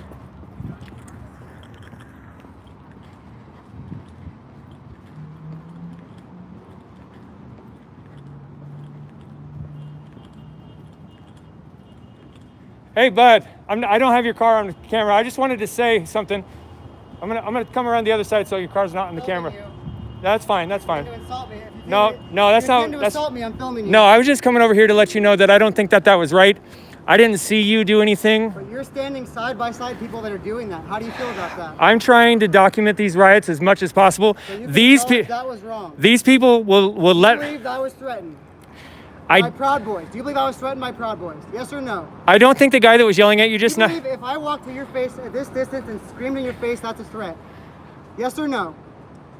Hey, bud. I don't have your car on the camera. I just wanted to say something. I'm gonna come around the other side so your car's not on the camera. That's fine. That's fine. To insult me. No, that's not. To That's, insult me, I'm filming you. no, I was just coming over here to let you know that I don't think that was right. I didn't see you do anything. But you're standing side by side people that are doing that. How do you feel about that? I'm trying to document these riots as much as possible. So you These acknowledge people, that was wrong. these people will Do you let. believe that was threatened? My I Proud Boys. Do you believe I was threatened by Proud Boys? Yes or no? I don't think the guy that was yelling at you just Do you now. believe if I walked to your face at this distance and screamed in your face, that's a threat? Yes or no?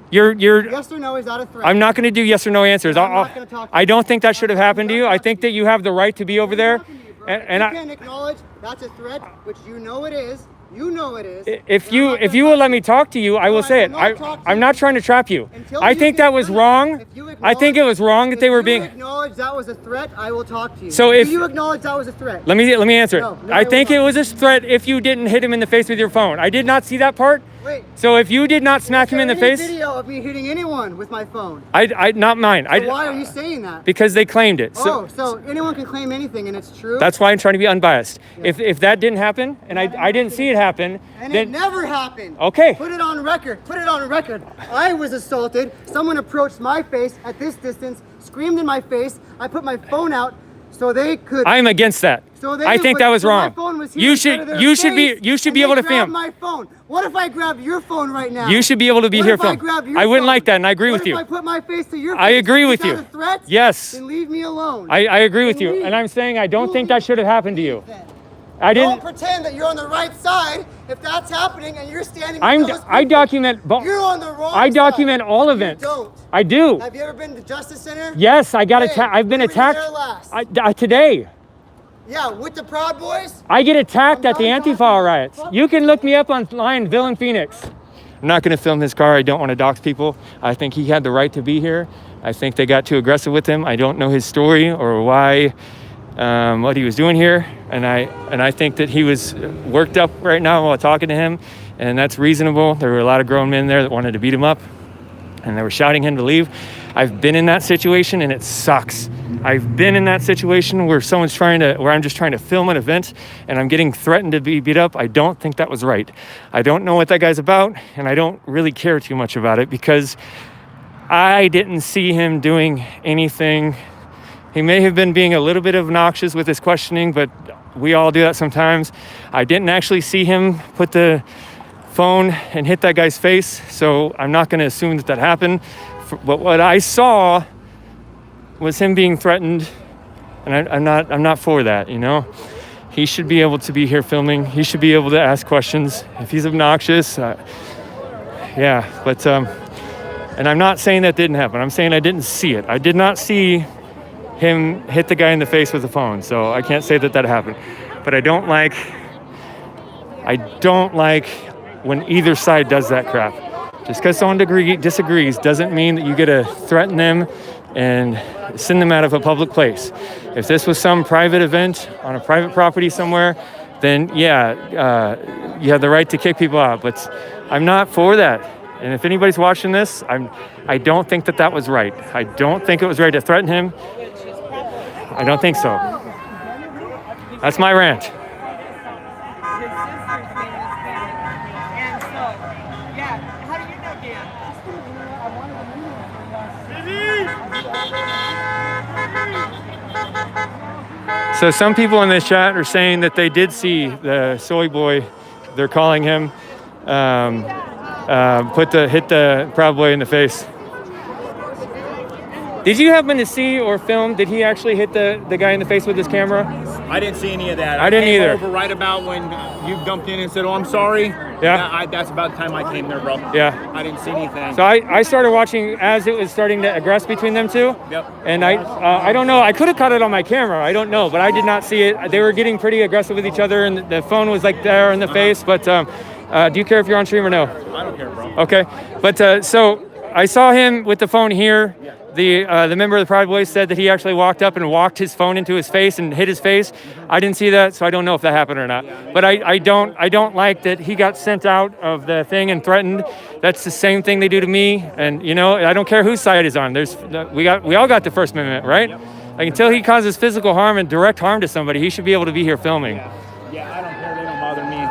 You're. Yes or no, is that a threat? I'm not going to do yes or no answers. I'm not gonna talk to I you. don't think that should have happened to you. I think that you have the right to be over there. And you I, can acknowledge that's a threat, which you know it is. You know it is. if you will let me talk to you, I will say it. I'm not trying to trap you. I think that was wrong. I think it was wrong that they were being. If you acknowledge that was a threat, I will talk to you. So Do if- you acknowledge that was a threat? Let me answer it. No, I I think will it not. was a threat if you didn't hit him in the face with your phone. I did not see that part. Wait. So if you did not smack him in the Is there any face, video of me hitting anyone with my phone? I not mine. So why are you saying that? Because they claimed it. So So anyone can claim anything and it's true? that's why I'm trying to be unbiased. If that didn't happen and I didn't see it happen, And then it never happened. Okay. Put it on record. Put it on record. I was assaulted. Someone approached my face at this distance, screamed in my face. I put my phone out so they could. I'm against that. So I think that was wrong. My phone was here You instead should of their you should face, be you should and be they able to grabbed film. my phone. What if I grab your phone right now? You should be able to be What here if I film. grab your I wouldn't phone? like that, and I agree What with if you. I put my face to your face? I agree with Is that you. a threat? Yes. Then leave me alone. I agree with Then you, leave. and I'm saying I don't You think that leave. should have happened to you. Then. I didn't. Don't pretend that you're on the right side if that's happening and you're standing. I with those I people. document. You're on the wrong I document side. all You events. don't. I do. Have you ever been to Justice Center? Yes, I got When? attacked. I've been When were you attacked. there last? Today. Yeah, with the Proud Boys? I get attacked I'm at the done Antifa talking. riots. You can look me up online, Villain Phoenix. I'm not going to film his car. I don't want to dox people. I think he had the right to be here. I think they got too aggressive with him. I don't know his story or why, what he was doing here. And I think that he was worked up right now while talking to him. And that's reasonable. There were a lot of grown men there that wanted to beat him up. And they were shouting him to leave. I've been in that situation and it sucks. I've been in that situation where where I'm just trying to film an event and I'm getting threatened to be beat up. I don't think that was right. I don't know what that guy's about and I don't really care too much about it because I didn't see him doing anything. He may have been being a little bit obnoxious with his questioning, but we all do that sometimes. I didn't actually see him put the phone and hit that guy's face, so I'm not going to assume that happened. But what I saw was him being threatened, and I'm not for that. You know, he should be able to be here filming. He should be able to ask questions if he's obnoxious. Yeah, but and I'm not saying that didn't happen. I'm saying I didn't see it. I did not see him hit the guy in the face with the phone, so I can't say that happened. But I don't like when either side does that crap. Just because someone disagrees doesn't mean that you get to threaten them and send them out of a public place. If this was some private event on a private property somewhere, then yeah, you have the right to kick people out. But I'm not for that. And if anybody's watching this, I don't think that was right. I don't think it was right to threaten him. I don't think so. That's my rant. So some people in this chat are saying that they did see the soy boy, they're calling him, hit the Proud Boy in the face. Did you happen to see or film, did he actually hit the guy in the face with his camera? I didn't see any of that. I didn't came either. Over right about when you jumped in and said, "Oh, I'm sorry." Yeah. That's about the time I came there, bro. Yeah. I didn't see anything. So I started watching as it was starting to aggress between them two. Yep. And I don't know, I could have caught it on my camera, I don't know, but I did not see it. They were getting pretty aggressive with each other and the phone was like there in the face, but do you care if you're on stream or no? I don't care, bro. Okay, but so I saw him with the phone here. The member of the Proud Boys said that he actually walked up and walked his phone into his face and hit his face. I didn't see that, so I don't know if that happened or not. But I don't like that he got sent out of the thing and threatened. That's the same thing they do to me. And you know, I don't care whose side is on. We all got the First Amendment, right? Like until he causes physical harm and direct harm to somebody, he should be able to be here filming. Yeah, I don't care. They don't bother me.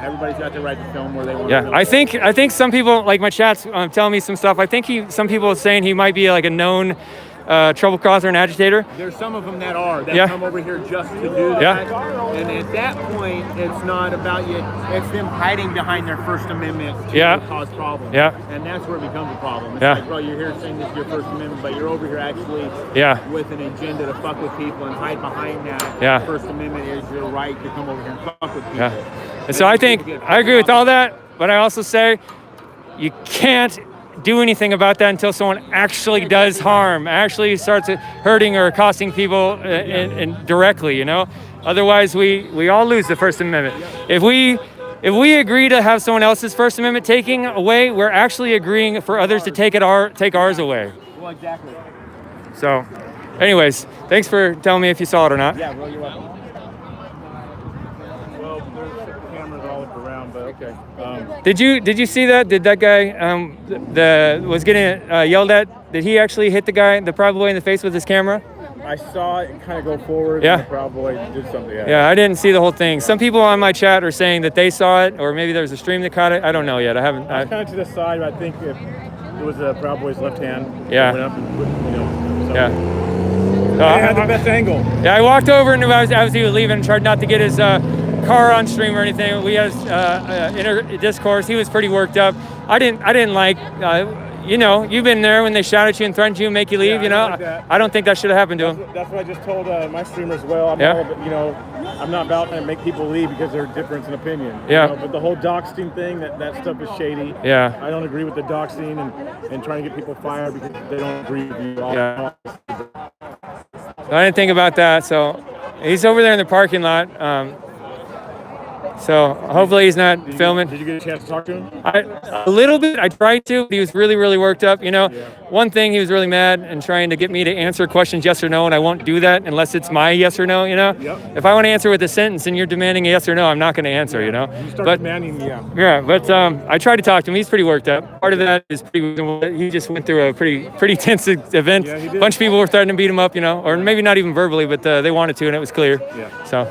Everybody's got the right to film where they want to Yeah, film. I think some people, like my chat's telling me some stuff. I think some people are saying he might be like a known trouble causer and agitator. There's some of them that Yeah. come over here just to do that. Yeah. And at that point, it's not about you. It's them hiding behind their First Amendment to Yeah. cause problems. Yeah. And that's where it becomes a problem. It's Yeah. like, bro, you're here saying this is your First Amendment, but you're over here actually with an agenda to fuck with people and hide behind that. Yeah. First Amendment is your right to come over here and fuck with people. Yeah. And so I think I agree with all that, but I also say you can't do anything about that until someone actually does harm, actually starts hurting or accosting people and directly, you know? Otherwise, we all lose the First Amendment. If we agree to have someone else's First Amendment taken away, we're actually agreeing for others to take ours away. Well, exactly. So, anyways, thanks for telling me if you saw it or not. Yeah, well, you're welcome. Well, there's cameras all up around, but okay. Did you see that? Did that guy was getting yelled at? Did he actually hit the Proud Boy in the face with his camera? I saw it kind of go forward. Yeah. And the Proud Boy did something. Yeah, I didn't see the whole thing. Some people on my chat are saying that they saw it, or maybe there's a stream that caught it. I don't know yet. I haven't. Kind of to the side, but I think it was the Proud Boy's left hand. Yeah. Went up and put, Yeah. They had the best angle. Yeah, I walked over and as he was leaving, tried not to get his car on stream or anything. We had inner discourse. He was pretty worked up. I didn't like. You know, you've been there when they shout at you and threaten you and make you leave. I don't think that should have happened to him. That's what I just told my streamer as well. I'm not about to make people leave because they're different in opinion. Yeah. But the whole doxing thing, that stuff is shady. Yeah. I don't agree with the doxing and trying to get people fired because they don't agree with you. Yeah. I didn't think about that. So he's over there in the parking lot. So hopefully he's not filming. Did you get a chance to talk to him? A little bit. I tried to. But he was really, really worked up. One thing, he was really mad and trying to get me to answer questions yes or no, and I won't do that unless it's my yes or no. Yep. If I want to answer with a sentence and you're demanding a yes or no, I'm not going to answer. You start demanding, Yeah, but I tried to talk to him. He's pretty worked up. Part of that is he just went through a pretty tense event. Yeah, he A did. bunch of people were starting to beat him up, or maybe not even verbally, but they wanted to, and it was clear. Yeah. So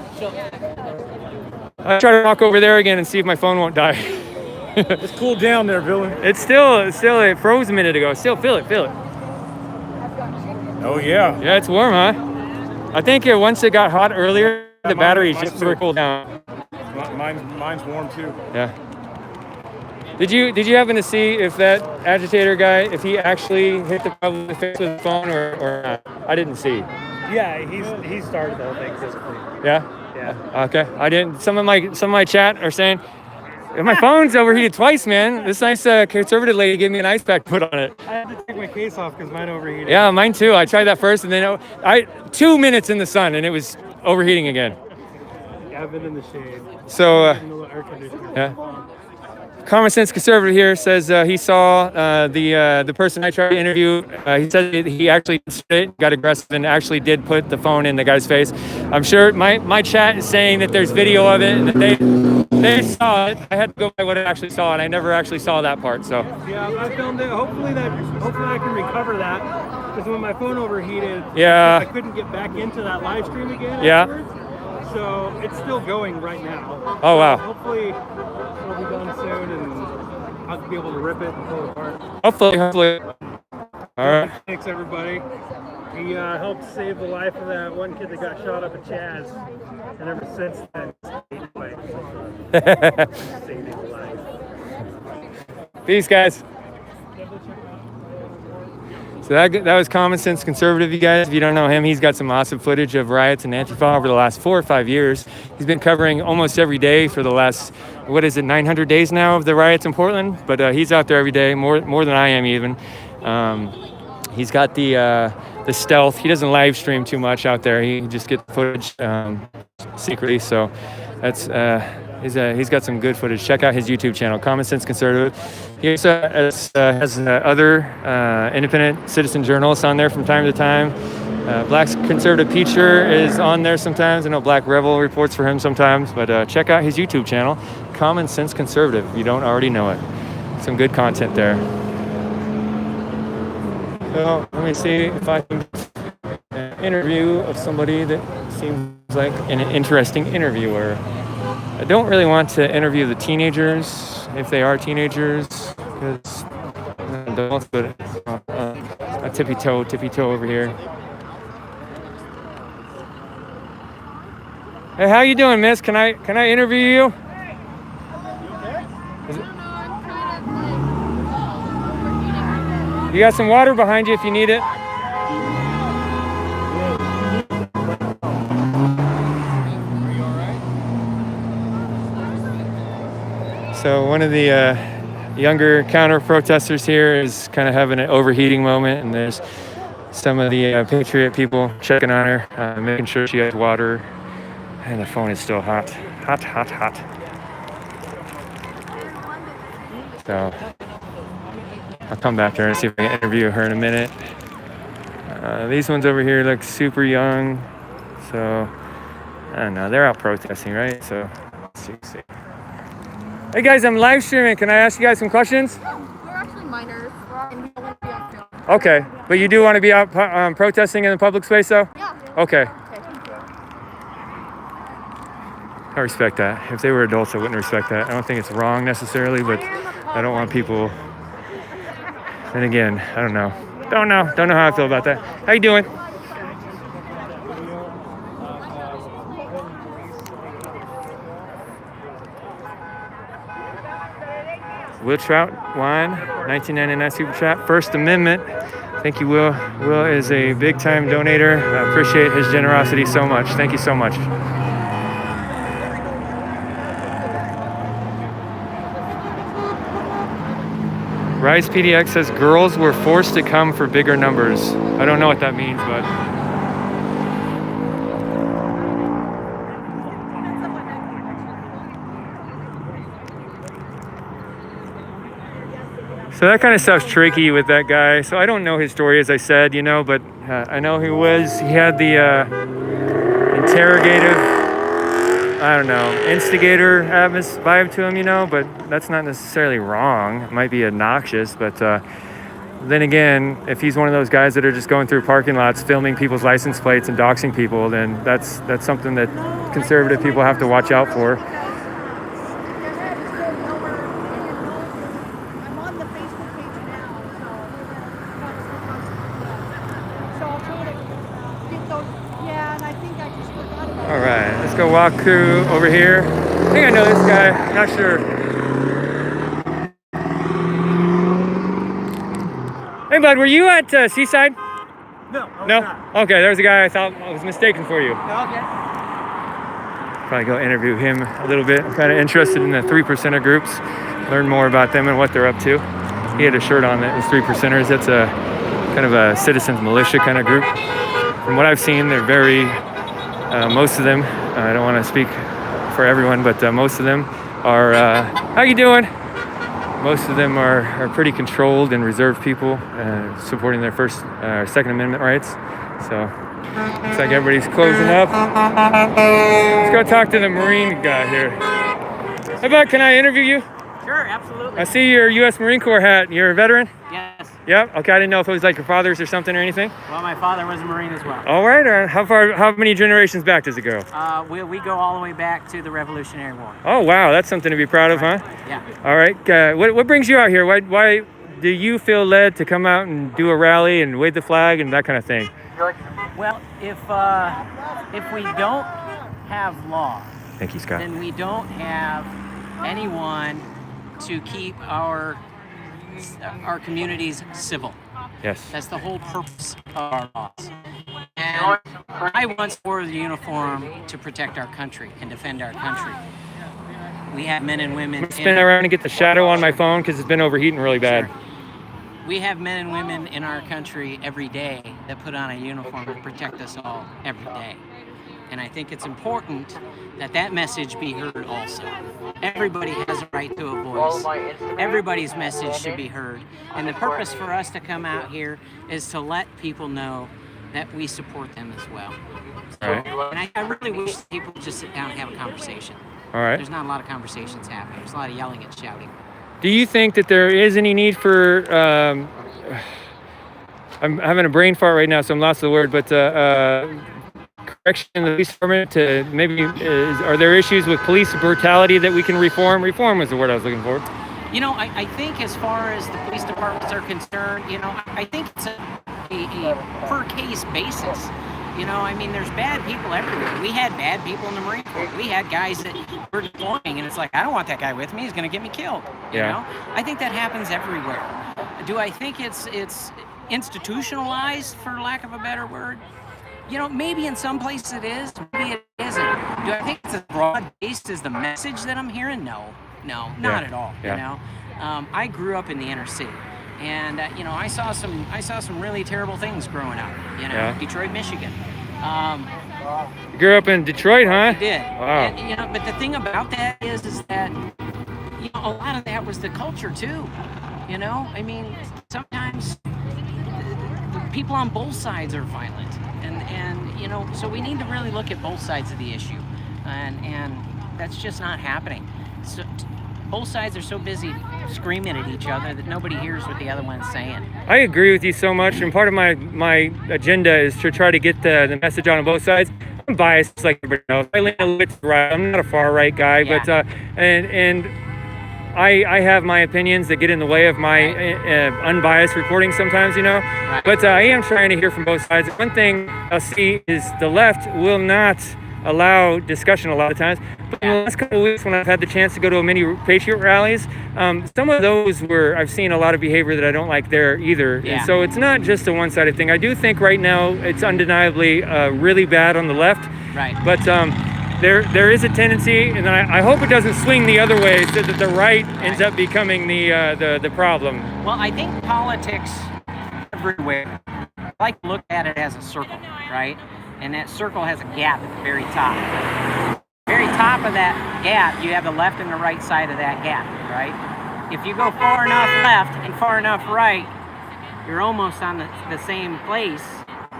I try to walk over there again and see if my phone won't die. It's cooled down there, villain. It froze a minute ago. Still feel it. Oh yeah. Yeah, it's warm, huh? I think once it got hot earlier, the batteries just sort of cooled down. Mine's warm too. Yeah. Did you happen to see if that agitator guy, if he actually hit the problem in the face with the phone or not? I didn't see. Yeah, he started the whole thing physically. Yeah? Yeah. Okay. I didn't. Some of my chat are saying, my phone's overheated twice, man. This nice conservative lady gave me an ice pack put on it. I had to take my case off because mine overheated. Yeah, mine too. I tried that first, and then 2 minutes in the sun, and it was overheating again. Yeah, I've been in the shade. So, In the air conditioner. yeah. Common Sense Conservative here says he saw the person I tried to interview. He said he actually got aggressive and actually did put the phone in the guy's face. I'm sure my chat is saying that there's video of it and that they saw it. I had to go by what I actually saw, and I never actually saw that part. So Yeah, I filmed it. Hopefully I can recover that. Because when my phone overheated, Yeah. I couldn't get back into that live stream again. Yeah. Afterwards. So it's still going right now. Oh, wow. So hopefully it'll be done soon and I'll be able to rip it and pull it apart. hopefully. All right. Thanks everybody. He helped save the life of that one kid that got shot up at Chaz. And ever since then, saving the life. Peace, guys. So that was Common Sense Conservative, you guys. If you don't know him, he's got some awesome footage of riots and Antifa over the last 4 or 5 years. He's been covering almost every day for the last, 900 days now of the riots in Portland. But he's out there every day, more than I am even. He's got the stealth. He doesn't live stream too much out there. He just gets footage secretly. So that's he's got some good footage. Check out his YouTube channel, Common Sense Conservative. He also has other independent citizen journalists on there from time to time. Black Conservative Teacher is on there sometimes. I know Black Rebel reports for him sometimes. But check out his YouTube channel, Common Sense Conservative, if you don't already know it. Some good content there. So let me see if I can get an interview of somebody that seems like an interesting interviewer. I don't really want to interview the teenagers, if they are teenagers, because adults, but a tippy toe over here. Hey, how you doing, miss? Can I interview you? You got some water behind you if you need it. So one of the younger counter-protesters here is kind of having an overheating moment, and there's some of the Patriot people checking on her, making sure she has water, and the phone is still hot. Hot. So I'll come back there and see if I can interview her in a minute. These ones over here look super young, so I don't know, they're out protesting, right? So let's see. Hey guys, I'm live streaming. Can I ask you guys some questions? We're actually minors. We don't want to be on film. Okay, but you do want to be out protesting in the public space, though? Yeah. Okay, Okay. I respect that. If they were adults, I wouldn't respect that. I don't think it's wrong necessarily, but I don't want people. Then again, I don't know. Don't know how I feel about that. How you doing? Will Trout, Juan, 1999 Super Chat. First Amendment. Thank you, Will. Will is a big-time donator. I appreciate his generosity so much. Thank you so much. Rise PDX says girls were forced to come for bigger numbers. I don't know what that means, but... So that kind of stuff's tricky with that guy. So I don't know his story, as I said, you know, but I know he had the interrogative, I don't know, instigator vibe to him, you know, but that's not necessarily wrong. It might be obnoxious, but then again, if he's one of those guys that are just going through parking lots, filming people's license plates and doxing people, then that's something that conservative people have to watch out for. Go walk through over here. I think I know this guy, not sure. Hey bud, were you at Seaside? No. No? Okay, there's a guy I thought I was mistaken for you. Okay. Probably go interview him a little bit. I'm kind of interested in the 3%er groups, learn more about them and what they're up to. He had a shirt on that was 3%ers. That's a kind of a citizens militia kind of group. From what I've seen, they're very, most of them, I don't want to speak for everyone, but most of them are, how you doing? Most of them are pretty controlled and reserved people, supporting their Second Amendment rights. So, looks like everybody's closing up. Let's go talk to the Marine guy here. Hey, bud, can I interview you? Sure, absolutely. I see your U.S. Marine Corps hat. You're a veteran? Yes. Yep. Okay, I didn't know if it was like your father's or something or anything. Well, my father was a Marine as well. All right. How many generations back does it go? We go all the way back to the Revolutionary War. Oh, wow. That's something to be proud of, huh? Yeah. All right. What brings you out here? Why do you feel led to come out and do a rally and wave the flag and that kind of thing? Well, if we don't have law, thank you, Scott, then we don't have anyone to keep our communities civil. Yes. That's the whole purpose of our laws. And I once wore the uniform to protect our country and defend our country. We have men and women. Spin around and get the shadow on my phone because it's been overheating really bad. Sure. We have men and women in our country every day that put on a uniform to protect us all every day. And I think it's important that that message be heard also. Everybody has a right to a voice. Everybody's message should be heard. And the purpose for us to come out here is to let people know that we support them as well. All right. And I really wish people would just sit down and have a conversation. All right. There's not a lot of conversations happening. There's a lot of yelling and shouting. Do you think that there is any need for, I'm having a brain fart right now, so I'm lost of the word, but correction in the police department to maybe, are there issues with police brutality that we can reform? Reform was the word I was looking for. You know, I think as far as the police departments are concerned, you know, I think it's a per case basis. You know, I mean, there's bad people everywhere. We had bad people in the Marine Corps. We had guys that were deploying, and it's like, I don't want that guy with me. He's going to get me killed. You know? I think that happens everywhere. Do I think it's institutionalized, for lack of a better word? You know, maybe in some places it is. Maybe it isn't. Do I think it's as broad-based as the message that I'm hearing? No, not at all. You know, I grew up in the inner city. And you know, I saw some really terrible things growing up. You know, Detroit, Michigan. You grew up in Detroit, huh? I did. Wow. And, you know, but the thing about that is that you know, a lot of that was the culture too. You know, I mean, sometimes the people on both sides are violent, and you know, so we need to really look at both sides of the issue, and that's just not happening. So. Both sides are so busy screaming at each other that nobody hears what the other one's saying. I agree with you so much, and part of my agenda is to try to get the message on both sides. I'm biased, like everybody knows. I lean a little bit to the right. I'm not a far right guy, but and I have my opinions that get in the way of my unbiased reporting sometimes, you know. Right. But I am trying to hear from both sides. One thing I'll see is the left will not allow discussion a lot of times. But in the last couple of weeks, when I've had the chance to go to many Patriot rallies, some of those where I've seen a lot of behavior that I don't like there either. Yeah. And so it's not just a one-sided thing. I do think right now it's undeniably really bad on the left. Right. But there is a tendency, and I hope it doesn't swing the other way, so that the right ends up becoming the problem. Well, I think politics everywhere, I like to look at it as a circle, right? And that circle has a gap at the very top. Very top of that gap, you have the left and the right side of that gap, right? If you go far enough left and far enough right, you're almost on the same place,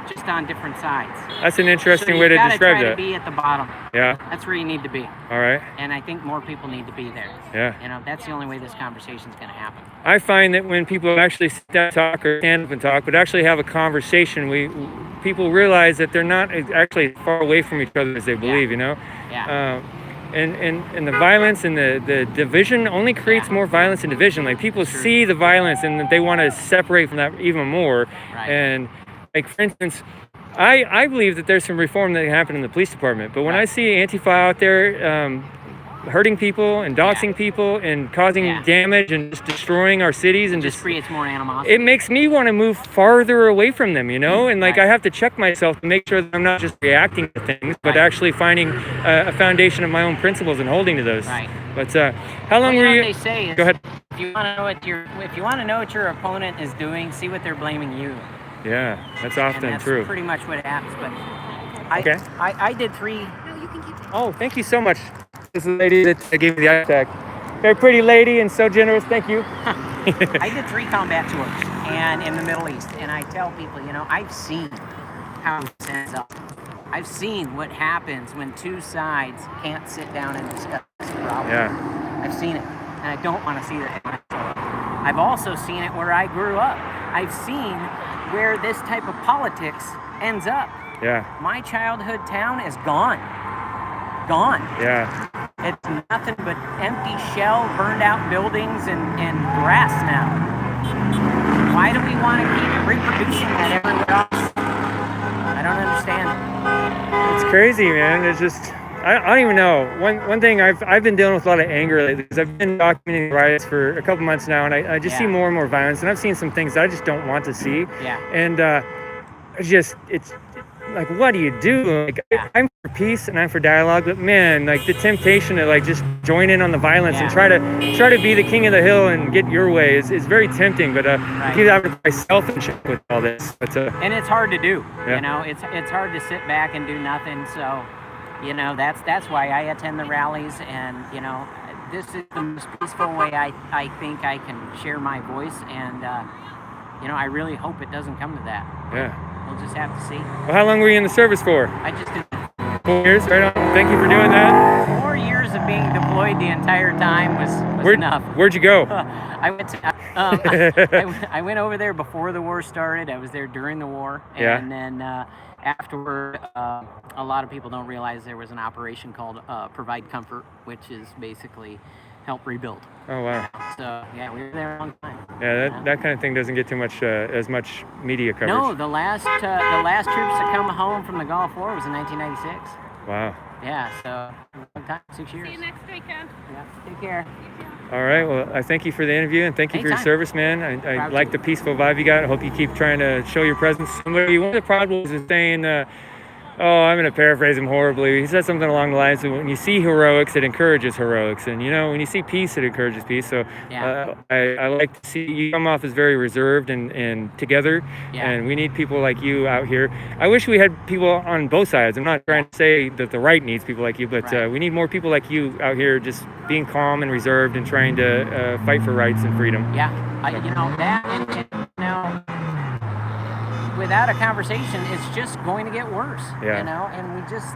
just on different sides. That's an interesting so way to gotta describe try that. To be at the bottom. Yeah. That's where you need to be. All right. And I think more people need to be there. Yeah. You know, that's the only way this conversation is going to happen. I find that when people actually sit down and talk or stand up and talk, but actually have a conversation, people realize that they're not actually as far away from each other as they believe, you know? Yeah. And the violence and the division only creates more violence and division. Like, people see the violence and they want to separate from that even more. Right. And, like, for instance, I believe that there's some reform that can happen in the police department. But when I see Antifa out there hurting people and doxing people and causing damage and just destroying our cities and just creates more animosity. It makes me want to move farther away from them, you know? And like, I have to check myself to make sure that I'm not just reacting to things, but actually finding a foundation of my own principles and holding to those. Right. But how long were you? What they say is, go ahead. If you want to know what your opponent is doing, see what they're blaming you. Yeah, that's often and that's true. Pretty much what happens. But I did 3. Oh, thank you so much. This is the lady that gave me the eye tag. Very pretty lady and so generous. Thank you. I did 3 combat tours and in the Middle East, and I tell people, you know, I've seen how it ends up. I've seen what happens when two sides can't sit down and discuss the problem. Yeah. I've seen it, and I don't want to see that. I've also seen it where I grew up. I've seen where this type of politics ends up. Yeah. My childhood town is gone. Gone. Yeah. It's nothing but empty shell, burned out buildings and grass now. Why do we want to keep reproducing that everywhere else? I don't understand. It's crazy, man. It's just, I don't even know. One thing, I've been dealing with a lot of anger lately because I've been documenting riots for a couple months now, and I just see more and more violence, and I've seen some things that I just don't want to see. Yeah. And it's like, what do you do? Like, I'm for peace and I'm for dialogue, but man, like the temptation to like just join in on the violence and try to be the king of the hill and get your way is very tempting. But I keep having my selfishness with all this. But and it's hard to do. Yeah. You know, it's hard to sit back and do nothing. So, you know, that's why I attend the rallies, and you know, this is the most peaceful way I think I can share my voice, and you know, I really hope it doesn't come to that. Yeah. We'll just have to see. Well, how long were you in the service for? I just did 4 years, right on. Thank you for doing that. 4 years of being deployed the entire time was enough. Where'd you go? I went to, I went over there before the war started. I was there during the war, and then afterward, a lot of people don't realize there was an operation called Provide Comfort, which is basically help rebuild. Oh wow. So yeah, we were there a long time. Yeah, that kind of thing doesn't get too much as much media coverage. No, the last troops to come home from the Gulf War was in 1996. Wow. Yeah, so long time, 6 years. See you next weekend. Yeah, take care. All right. Well, I thank you for the interview and thank you for your Anytime. service, man. I like the peaceful vibe you got. I hope you keep trying to show your presence. One of the problems is saying, I'm going to paraphrase him horribly. He said something along the lines of, when you see heroics, it encourages heroics. And, you know, when you see peace, it encourages peace. So I like to see you come off as very reserved and together. Yeah. And we need people like you out here. I wish we had people on both sides. I'm not trying to say that the right needs people like you, but we need more people like you out here just being calm and reserved and trying to fight for rights and freedom. Yeah, you know, that, and you know, without a conversation, it's just going to get worse. Yeah. You know, and I just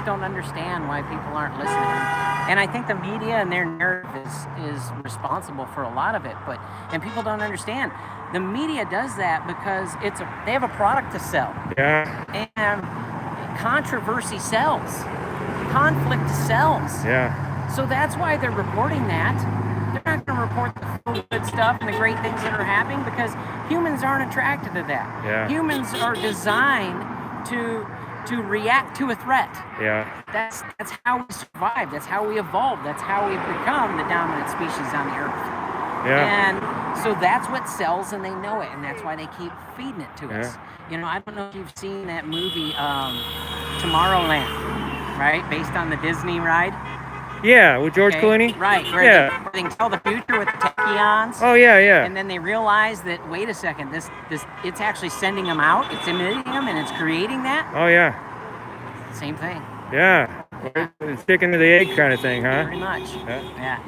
don't understand why people aren't listening. And I think the media and their narrative is responsible for a lot of it. And people don't understand. The media does that because they have a product to sell. Yeah. And controversy sells. Conflict sells. Yeah. So that's why they're reporting that. They're not going to report the good stuff and the great things that are happening because humans aren't attracted to that. Yeah. Humans are designed to to react to a threat. Yeah. That's how we survive. That's how we evolve. That's how we become the dominant species on the earth. Yeah. And so that's what sells, and they know it, and that's why they keep feeding it to us. You know, I don't know if you've seen that movie, Tomorrowland, right? Based on the Disney ride. Yeah, with George Clooney? Right, where they can tell the future with the tachyons. Oh, yeah. And then they realize that, wait a second, this it's actually sending them out, it's emitting them, and it's creating that. Oh, yeah. Same thing. Yeah. It's chicken to the egg kind of thing, huh? Very much. Yeah.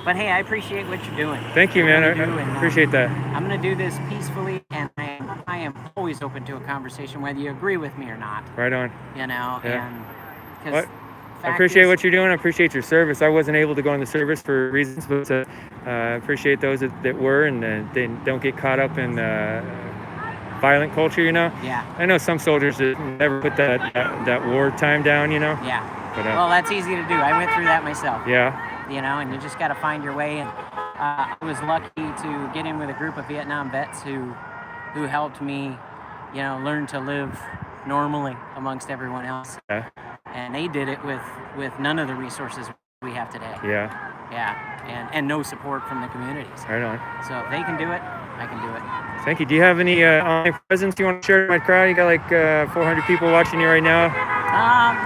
But hey, I appreciate what you're doing. Thank you, man. I appreciate that. I'm going to do this peacefully, and I am always open to a conversation, whether you agree with me or not. Right on. You know, Yeah. and because I appreciate what you're doing. I appreciate your service. I wasn't able to go in the service for reasons, but I appreciate those that were, and they don't get caught up in violent culture, you know? Yeah. I know some soldiers that never put that war time down, you know? Yeah. But, well, that's easy to do. I went through that myself. Yeah. You know, and you just got to find your way. And I was lucky to get in with a group of Vietnam vets who helped me, you know, learn to live normally amongst everyone else. Yeah. And they did it with none of the resources we have today. Yeah. Yeah. And no support from the communities. Right on. So if they can do it, I can do it. Thank you. Do you have any online presence you want to share with my crowd? You got like 400 people watching you right now.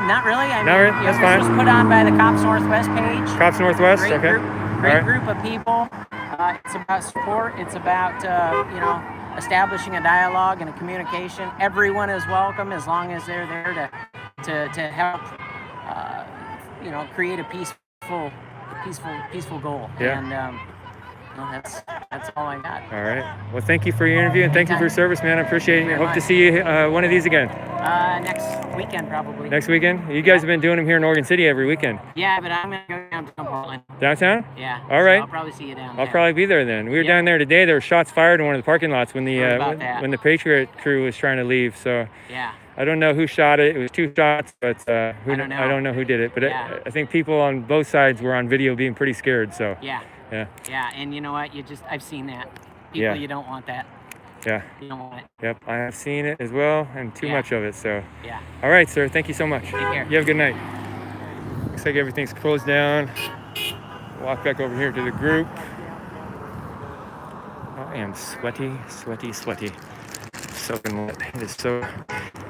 Not really. I mean, That's this fine. was put on by the Cops Northwest page. Cops Northwest. Great Okay. Great group of people. It's about support. It's about you know, establishing a dialogue and a communication. Everyone is welcome as long as they're there to help. You know, create a peaceful goal. Yeah. And you know, that's all I got. All right. Well, thank you for your interview, and thank you for your service, man. I appreciate it. Hope to see you one of these again. Next weekend, probably. Next weekend? You guys have been doing them here in Oregon City every weekend. Yeah, but I'm gonna go down to Portland. Downtown? Yeah. All right. So I'll probably see you down I'll there. probably be there then. We were down there today. There were shots fired in one of the parking lots when Heard about that. when the Patriot crew was trying to leave. So Yeah. I don't know who shot it. It was 2 shots, but I don't know who did it. But Yeah. I think people on both sides were on video being pretty scared. So Yeah. yeah, Yeah, and you know what? I've seen that. People, Yeah. you don't want that. yeah. You don't want it. Yep, I have seen it as well, and too Yeah. much of it. So Yeah. all right, sir. Thank you so much. Take care. You have a good night. Looks like everything's closed down. Walk back over here to the group. I am sweaty. Soaking wet. It is so.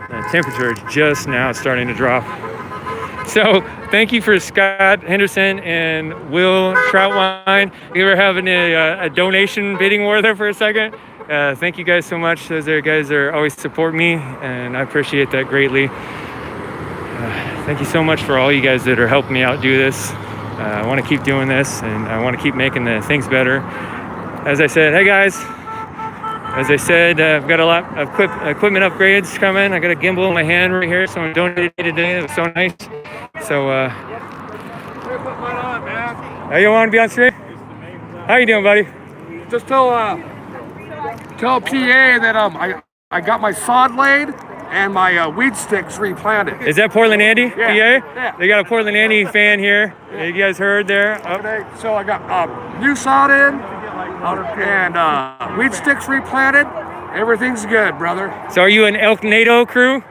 The temperature is just now starting to drop. So thank you for Scott Henderson and Will Troutwine. We were having a donation bidding war there for a second. Thank you guys so much. Those are guys that always support me, and I appreciate that greatly. Thank you so much for all you guys that are helping me out do this. I want to keep doing this, and I want to keep making the things better. As I said, hey guys. As I said, I've got a lot of equipment upgrades coming. I got a gimbal in my hand right here. Someone donated me today. It was so nice. So, how you want to be on stream? How you doing, buddy? Just tell PA that I got my sod laid and my weed sticks replanted. Is that Portland Andy, PA? Yeah. They got a Portland Andy fan here. You guys heard there? Okay, so I got new sod in and weed sticks replanted. Everything's good, brother. So are you an Elk NATO crew?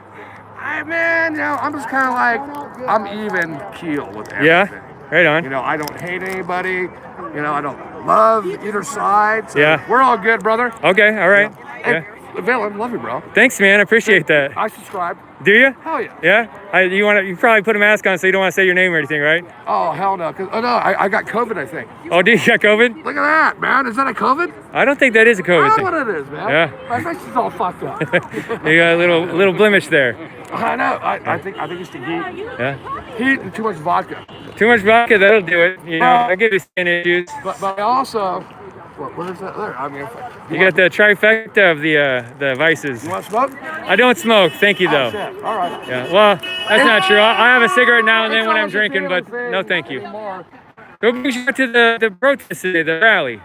Man, you know, I'm just kind of like, I'm even keel with everything. Yeah, right on. You know, I don't hate anybody. You know, I don't love either side. So Yeah. we're all good, brother. Okay, all right. Hey, Yeah. Valen, love you, bro. Thanks, man. I appreciate that. I subscribe. Do you? Hell yeah. Yeah? You probably put a mask on so you don't want to say your name or anything, right? Oh, hell no. I got COVID, I think. Oh, did you got COVID? Look at that, man. Is that a COVID? I don't think that is a COVID I thing. know what it is, man. Yeah. My face is all fucked up. You got a little blemish there. I know. I think it's the heat. Yeah. Heat and too much vodka. Too much vodka, that'll do it. You know, I give you skin issues. But I also, where's that there? I mean, You got the trifecta of the vices. You want to smoke? I don't smoke, thank you though. Oh, shit. All right. Yeah. Well, that's not true. I have a cigarette now and then when I'm drinking, but no, thank you. Who brings you to the protest today, the rally?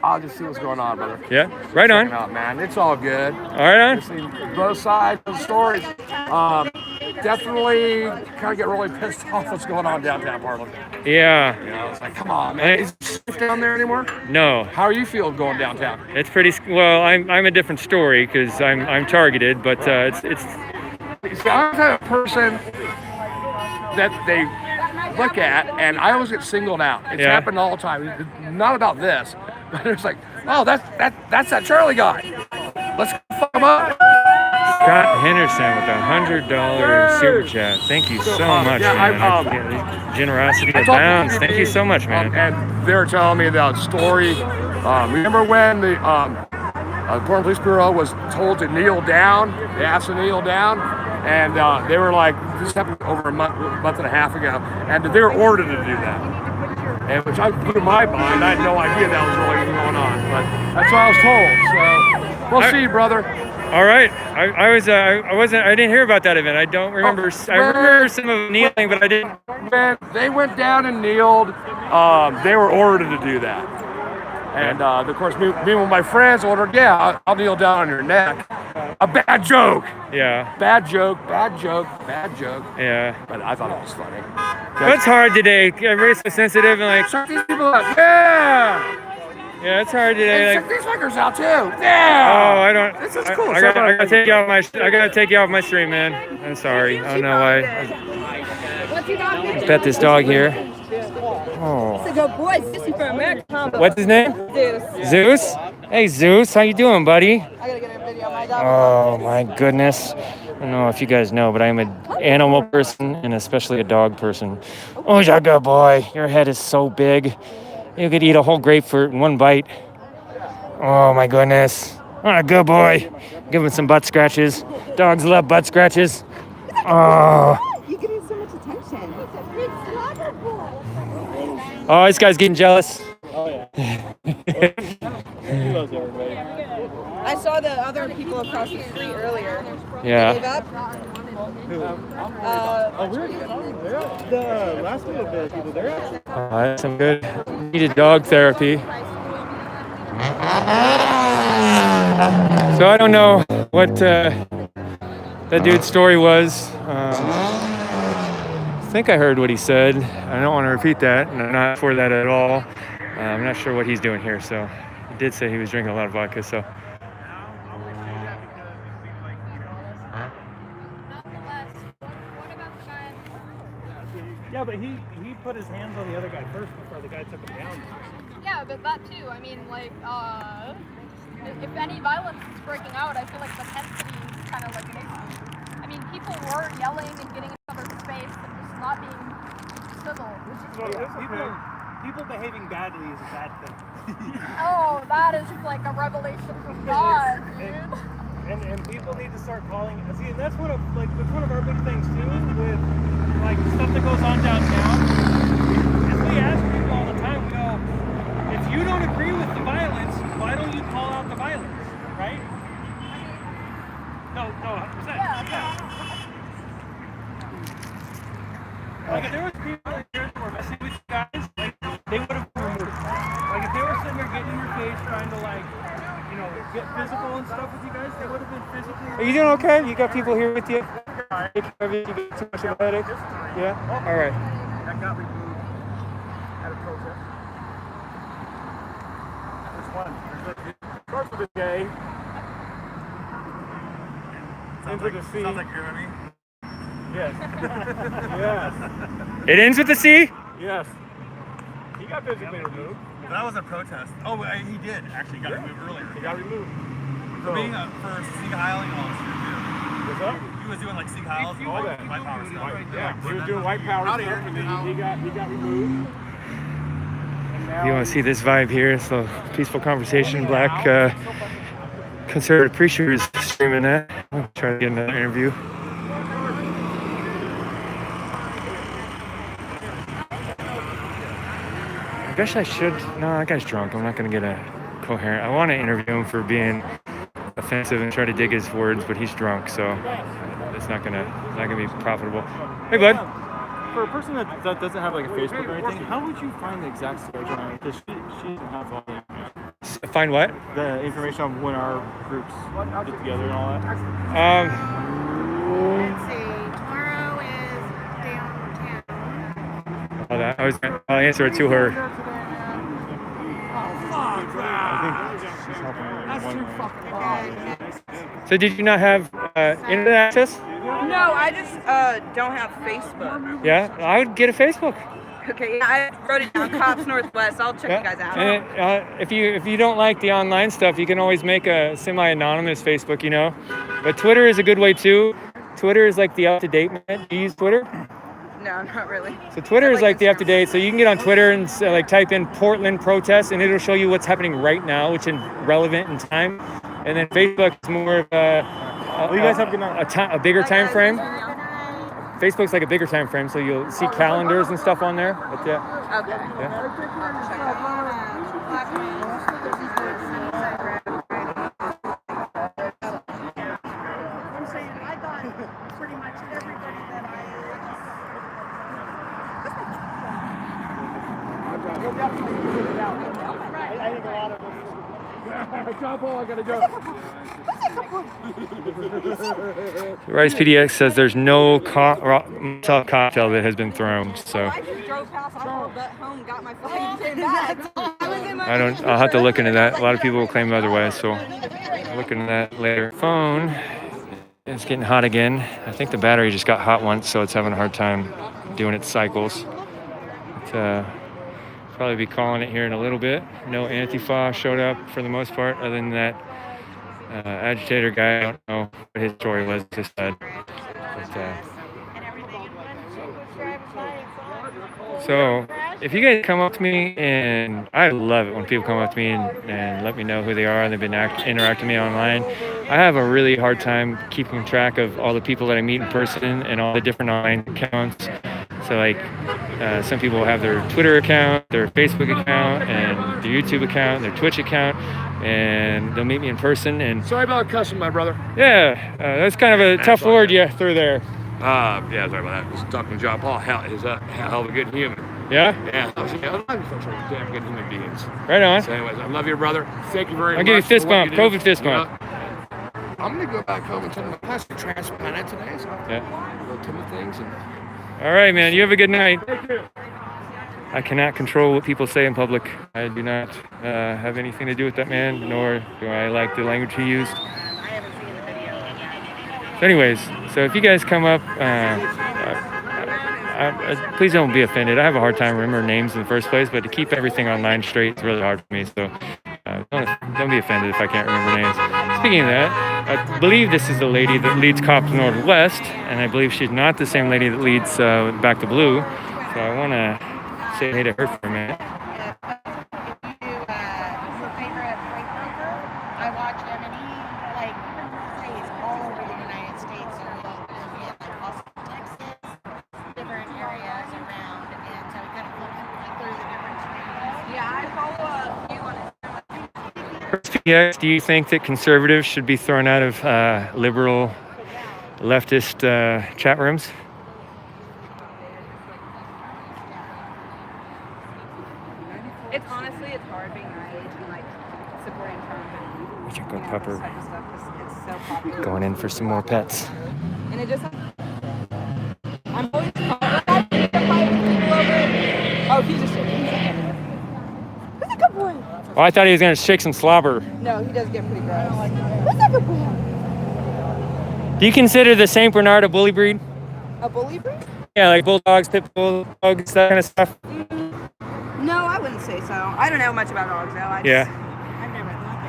I'll just see what's going on, brother. Yeah. Right on. Check it out, man. It's all good. All right on. Listening to both sides of the stories. Definitely kind of get really pissed off what's going on downtown Portland. Yeah. You know, it's like, come on, man. Is it safe down there anymore? No. How are you feeling going downtown? It's pretty well. I'm a different story because I'm targeted, but it's. Is You see, I'm the type of person that they look at, and I always get singled out. It's Yeah. happened all the time. It's not about this, but it's like, oh, that's that Charlie guy. Let's fuck him up. Scott Henderson with $100 super chat. Thank you so much, man. Generosity abounds. Thank you so much, man. And they're telling me that story. Remember when the Portland Police Bureau was told to kneel down? They asked to kneel down, and they were like, this happened over a month and a half ago, and they were ordered to do that. And which I blew my mind. I had no idea that was really going on, but that's what I was told. So we'll see, brother. All right. I didn't hear about that event. I don't remember. I remember some of them kneeling, but I didn't. Man, they went down and kneeled. They were ordered to do that. And of course, me and my friends ordered, yeah, I'll kneel down on your neck. A bad joke. Yeah. Bad joke. Yeah. But I thought it was funny. It's hard today. Everybody's so sensitive and like. Check these people out. Yeah. Yeah, it's hard today. Check these fuckers out too. Yeah. Oh, I don't. This is cool. I gotta take you off my. I gotta take you off my stream, man. I'm sorry. I don't know why. Pet this dog here. Oh. It's a good boy. Sissy for America combo. What's his name? Zeus. Zeus. Hey, Zeus. How you doing, buddy? I gotta get a video of my dog. Oh my goodness. I don't know if you guys know, but I'm an animal person and especially a dog person. Oh, you're a good boy. Your head is so big. You could eat a whole grapefruit in one bite. Oh my goodness. What a good boy. Give him some butt scratches. Dogs love butt scratches. Oh. You're getting so much attention. Oh, this guy's getting jealous. Oh, yeah. He loves everybody. I saw the other people across the street earlier. Yeah. They gave up. Oh, really? The last one of the people there? That's some good needed dog therapy. So I don't know what that dude's story was. I think I heard what he said. I don't want to repeat that, and I'm not for that at all. I'm not sure what he's doing here. So he did say he was drinking a lot of vodka. So. Yeah, but he put his hands on the other guy first before the guy took him down. Yeah, but that too. I mean, like, if any violence is breaking out, I feel like the intensity is kind of like an issue. I mean, people were yelling and getting in each other's space and just not being civil. People behaving badly is a bad thing. Oh, that is like a revelation from God, dude. And people need to start calling. See, and that's one of our big things too with like stuff that goes on downtown. Is we ask people all the time. We go, if you don't agree with the violence, why don't you call out the violence, right? No, 100%. Yeah. Like if there was people in here that were messing with you guys, like they would have been removed. Like if they were sitting there getting in your face, trying to like, you know, get physical and stuff with you guys, they would have been physically. Are you doing okay? You got people here with you? Take care of it. You get too much of a headache? Yeah? All right. That got removed at a protest. Which one? Starts with a J. Into the C. Sounds like you're me. Yes. Yes. It ends with the C? Yes. He got physically removed. That was a protest. Oh, he did actually got removed earlier. He got removed. For being for Sieg Heiling and all this shit too. What's up? He was doing like Sieg Heils and all that white power stuff. Yeah, he was doing white power stuff, and then he got removed. You want to see this vibe here? It's a peaceful conversation. Black conservative preacher is streaming that. I'll try to get another interview. I guess I should. No, that guy's drunk. I'm not going to get a coherent. I want to interview him for being offensive and try to dig his words, but he's drunk, so it's not gonna be profitable. Hey, bud. For a person that doesn't have like a Facebook or anything, how would you find the exact schedule on it? Because she doesn't have all the information. Find what? The information on when our groups get together and all that. Let's see. Tomorrow is downtown. I'll answer it to her. That's too fucking hard. So did you not have internet access? No, I just don't have Facebook. Yeah, I would get a Facebook. Okay, yeah, I wrote it down. Cops Northwest. I'll check you guys out. And if you don't like the online stuff, you can always make a semi-anonymous Facebook, you know. But Twitter is a good way too. Twitter is like the up-to-date man. Do you use Twitter? No, not really. So Twitter is like the up-to-date. So you can get on Twitter and like type in Portland protests, and it'll show you what's happening right now, which is relevant in time. And then Facebook is more of you guys have a good night. a bigger time frame. Facebook's like a bigger time frame, so you'll see calendars and stuff on there. But yeah. Okay. I'm saying I got pretty much everybody that I think a lot of us. John Paul, I gotta go. Rice PDX says there's no cocktail that has been thrown, so I just drove past home, got my flag and came back. I'll have to look into that. A lot of people will claim otherwise, so I'll look into that later. Phone is getting hot again. I think the battery just got hot once, so it's having a hard time doing its cycles. Probably be calling it here in a little bit. No Antifa showed up for the most part, other than that agitator guy. I don't know what his story was, just said. So if you guys come up to me, and I love it when people come up to me and let me know who they are and they've been interacting with me online. I have a really hard time keeping track of all the people that I meet in person and all the different online accounts. So like some people have their Twitter account, their Facebook account, and their YouTube account, their Twitch account, and they'll meet me in person. And Sorry about cussing, my brother. yeah, that's kind of a tough word you threw there. Yeah, sorry about that. Just talking to John Paul. He's a hell of a good human. Yeah? Yeah. I love you folks are damn good human beings. Right on. So anyways, I love you, brother. Thank you very much. I'll give you a fist for what bump, you do. COVID fist You know, bump. I'm going to go back home and tell my pastor transplanted today. So Yeah. we'll tell things. And All right, man. You have a good night. thank you. I cannot control what people say in public. I do not have anything to do with that man, nor do I like the language he used. So anyways, so if you guys come up, please don't be offended. I have a hard time remembering names in the first place, but to keep everything online straight is really hard for me. So don't be offended if I can't remember names. Speaking of that, I believe this is the lady that leads Cops Northwest, and I believe she's not the same lady that leads Back to Blue. So I want to say hey to her for a minute. I watch him and he plays all over the United States. So he'll be in Austin, Texas, different areas around, and so he kind of flips through the different streams. Yeah, I follow a few on PX, do you think that conservatives should be thrown out of liberal leftist chat rooms? It's hard being our age and supporting Trump. We should go pepper. Type of stuff 'cause it's so popular. Going in for some more pets. And it just. I'm always people over. Oh, he's a shit. He's a good boy. Oh, I thought he was going to shake some slobber. No, he does get pretty gross. What's a good boy? Do you consider the St. Bernard a bully breed? A bully breed? Yeah, like bulldogs, pit bulldogs, that kind of stuff. No, I wouldn't say so. I don't know much about dogs though. I've never thought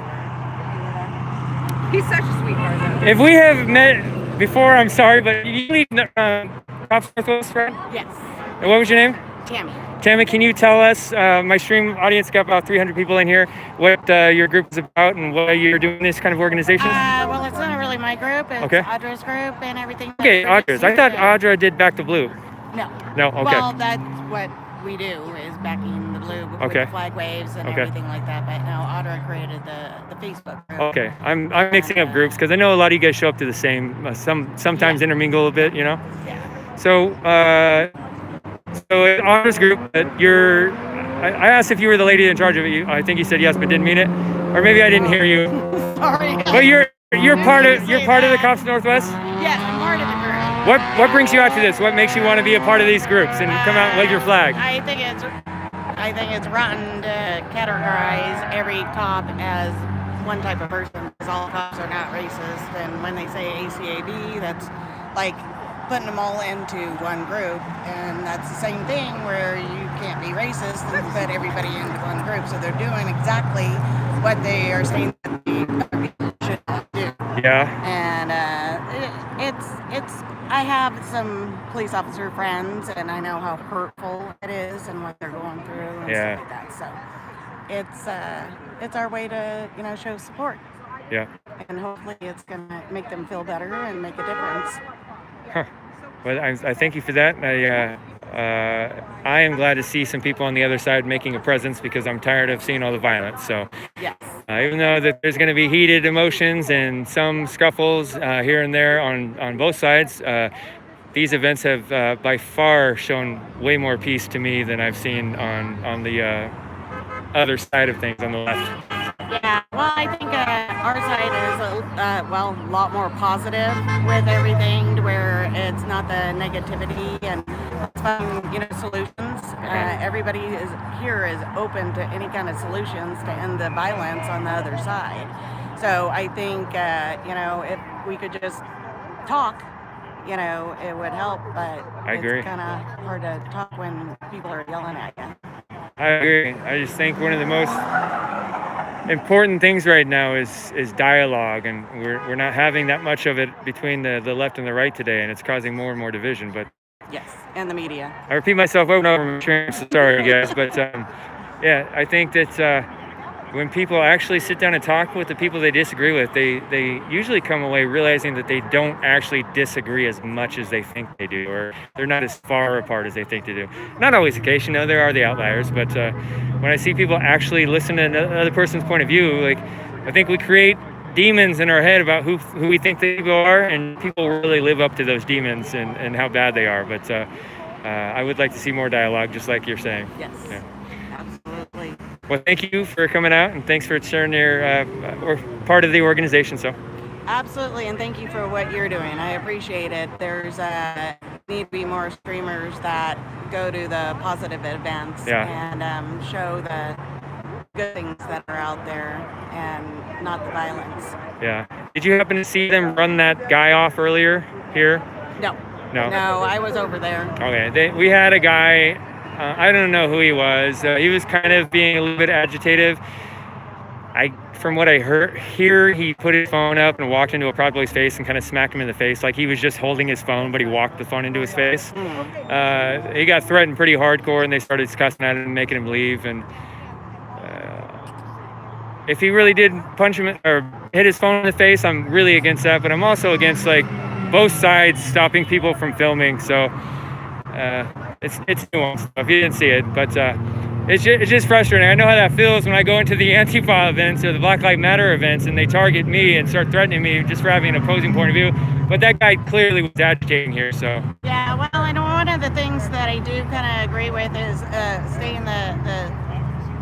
they were. He's such a sweetheart though. If we have met before, I'm sorry, but you leave Cops Northwest, right? Yes. And what was your name? Tammy. Tammy, can you tell us, my stream audience got about 300 people in here, what your group is about and why you're doing this kind of organization? Well, it's not really my group. It's Okay. Audra's group and everything. Okay, Audra's. I thought Audra did Back to Blue. No. No, okay. Well, that's what we do, is backing the blue with Okay. the flag waves and Okay. everything like that. But no, Audra created the Facebook group. Okay, I'm mixing up groups because I know a lot of you guys show up to the same, sometimes intermingle a bit, you know? Yeah. So, in Audra's group, I asked if you were the lady in charge of it. I think you said yes, but didn't mean it. Or maybe I didn't hear you. Sorry. But you're part of the Cops Northwest? Yes, I'm part of the group. What brings you out to this? What makes you want to be a part of these groups and come out and wave your flag? I think it's rotten to categorize every cop as one type of person, because all cops are not racist. And when they say ACAB, that's like putting them all into one group, and that's the same thing where you can't be racist and put everybody into one group. So they're doing exactly what they are saying that the other people should do. Yeah. And it's I have some police officer friends, and I know how hurtful it is and what they're going through and Yeah. stuff like that. So it's our way to show support, Yeah. and hopefully it's gonna make them feel better and make a difference. Huh. Well, I thank you for that. I am glad to see some people on the other side making a presence because I'm tired of seeing all the violence. So Yes. even though that there's going to be heated emotions and some scuffles here and there on both sides, these events have by far shown way more peace to me than I've seen on the other side of things on the left. Yeah, well, I think our side is a lot more positive with everything, to where it's not the negativity and let's find solutions. Everybody here is open to any kind of solutions to end the violence on the other side. So I think if we could just talk, it would help. But I agree. It's kind of hard to talk when people are yelling at you. I agree. I just think one of the most important things right now is dialogue, and we're not having that much of it between the left and the right today, and it's causing more and more division. But Yes, and the media. I repeat myself over and over. I'm sorry, guys, but yeah, I think that when people actually sit down and talk with the people they disagree with, they usually come away realizing that they don't actually disagree as much as they think they do, or they're not as far apart as they think they do. Not always the case, there are the outliers, but when I see people actually listen to another person's point of view, like, I think we create demons in our head about who we think they people are, and people really live up to those demons and how bad they are. But I would like to see more dialogue, just like you're saying. Yes, yeah. Absolutely. Well, thank you for coming out, and thanks for sharing your or part of the organization. So. Absolutely, and thank you for what you're doing. I appreciate it. There's need to be more streamers that go to the positive events and show the good things that are out there and not the violence. Yeah. Did you happen to see them run that guy off earlier here? No. No. No, I was over there. Okay. We had a guy. I don't know who he was. He was kind of being a little bit agitative. From what I heard here, he put his phone up and walked into a Proud Boy's face and kind of smacked him in the face, like he was just holding his phone, but he walked the phone into his face. He got threatened pretty hardcore, and they started cussing at him and making him leave. And if he really did punch him or hit his phone in the face, I'm really against that. But I'm also against both sides stopping people from filming. So it's nuanced if you didn't see it, but it's just frustrating. I know how that feels when I go into the Antifa events or the Black Lives Matter events and they target me and start threatening me just for having an opposing point of view. But that guy clearly was agitating here, so. Yeah, well, I know one of the things that I do kind of agree with is staying the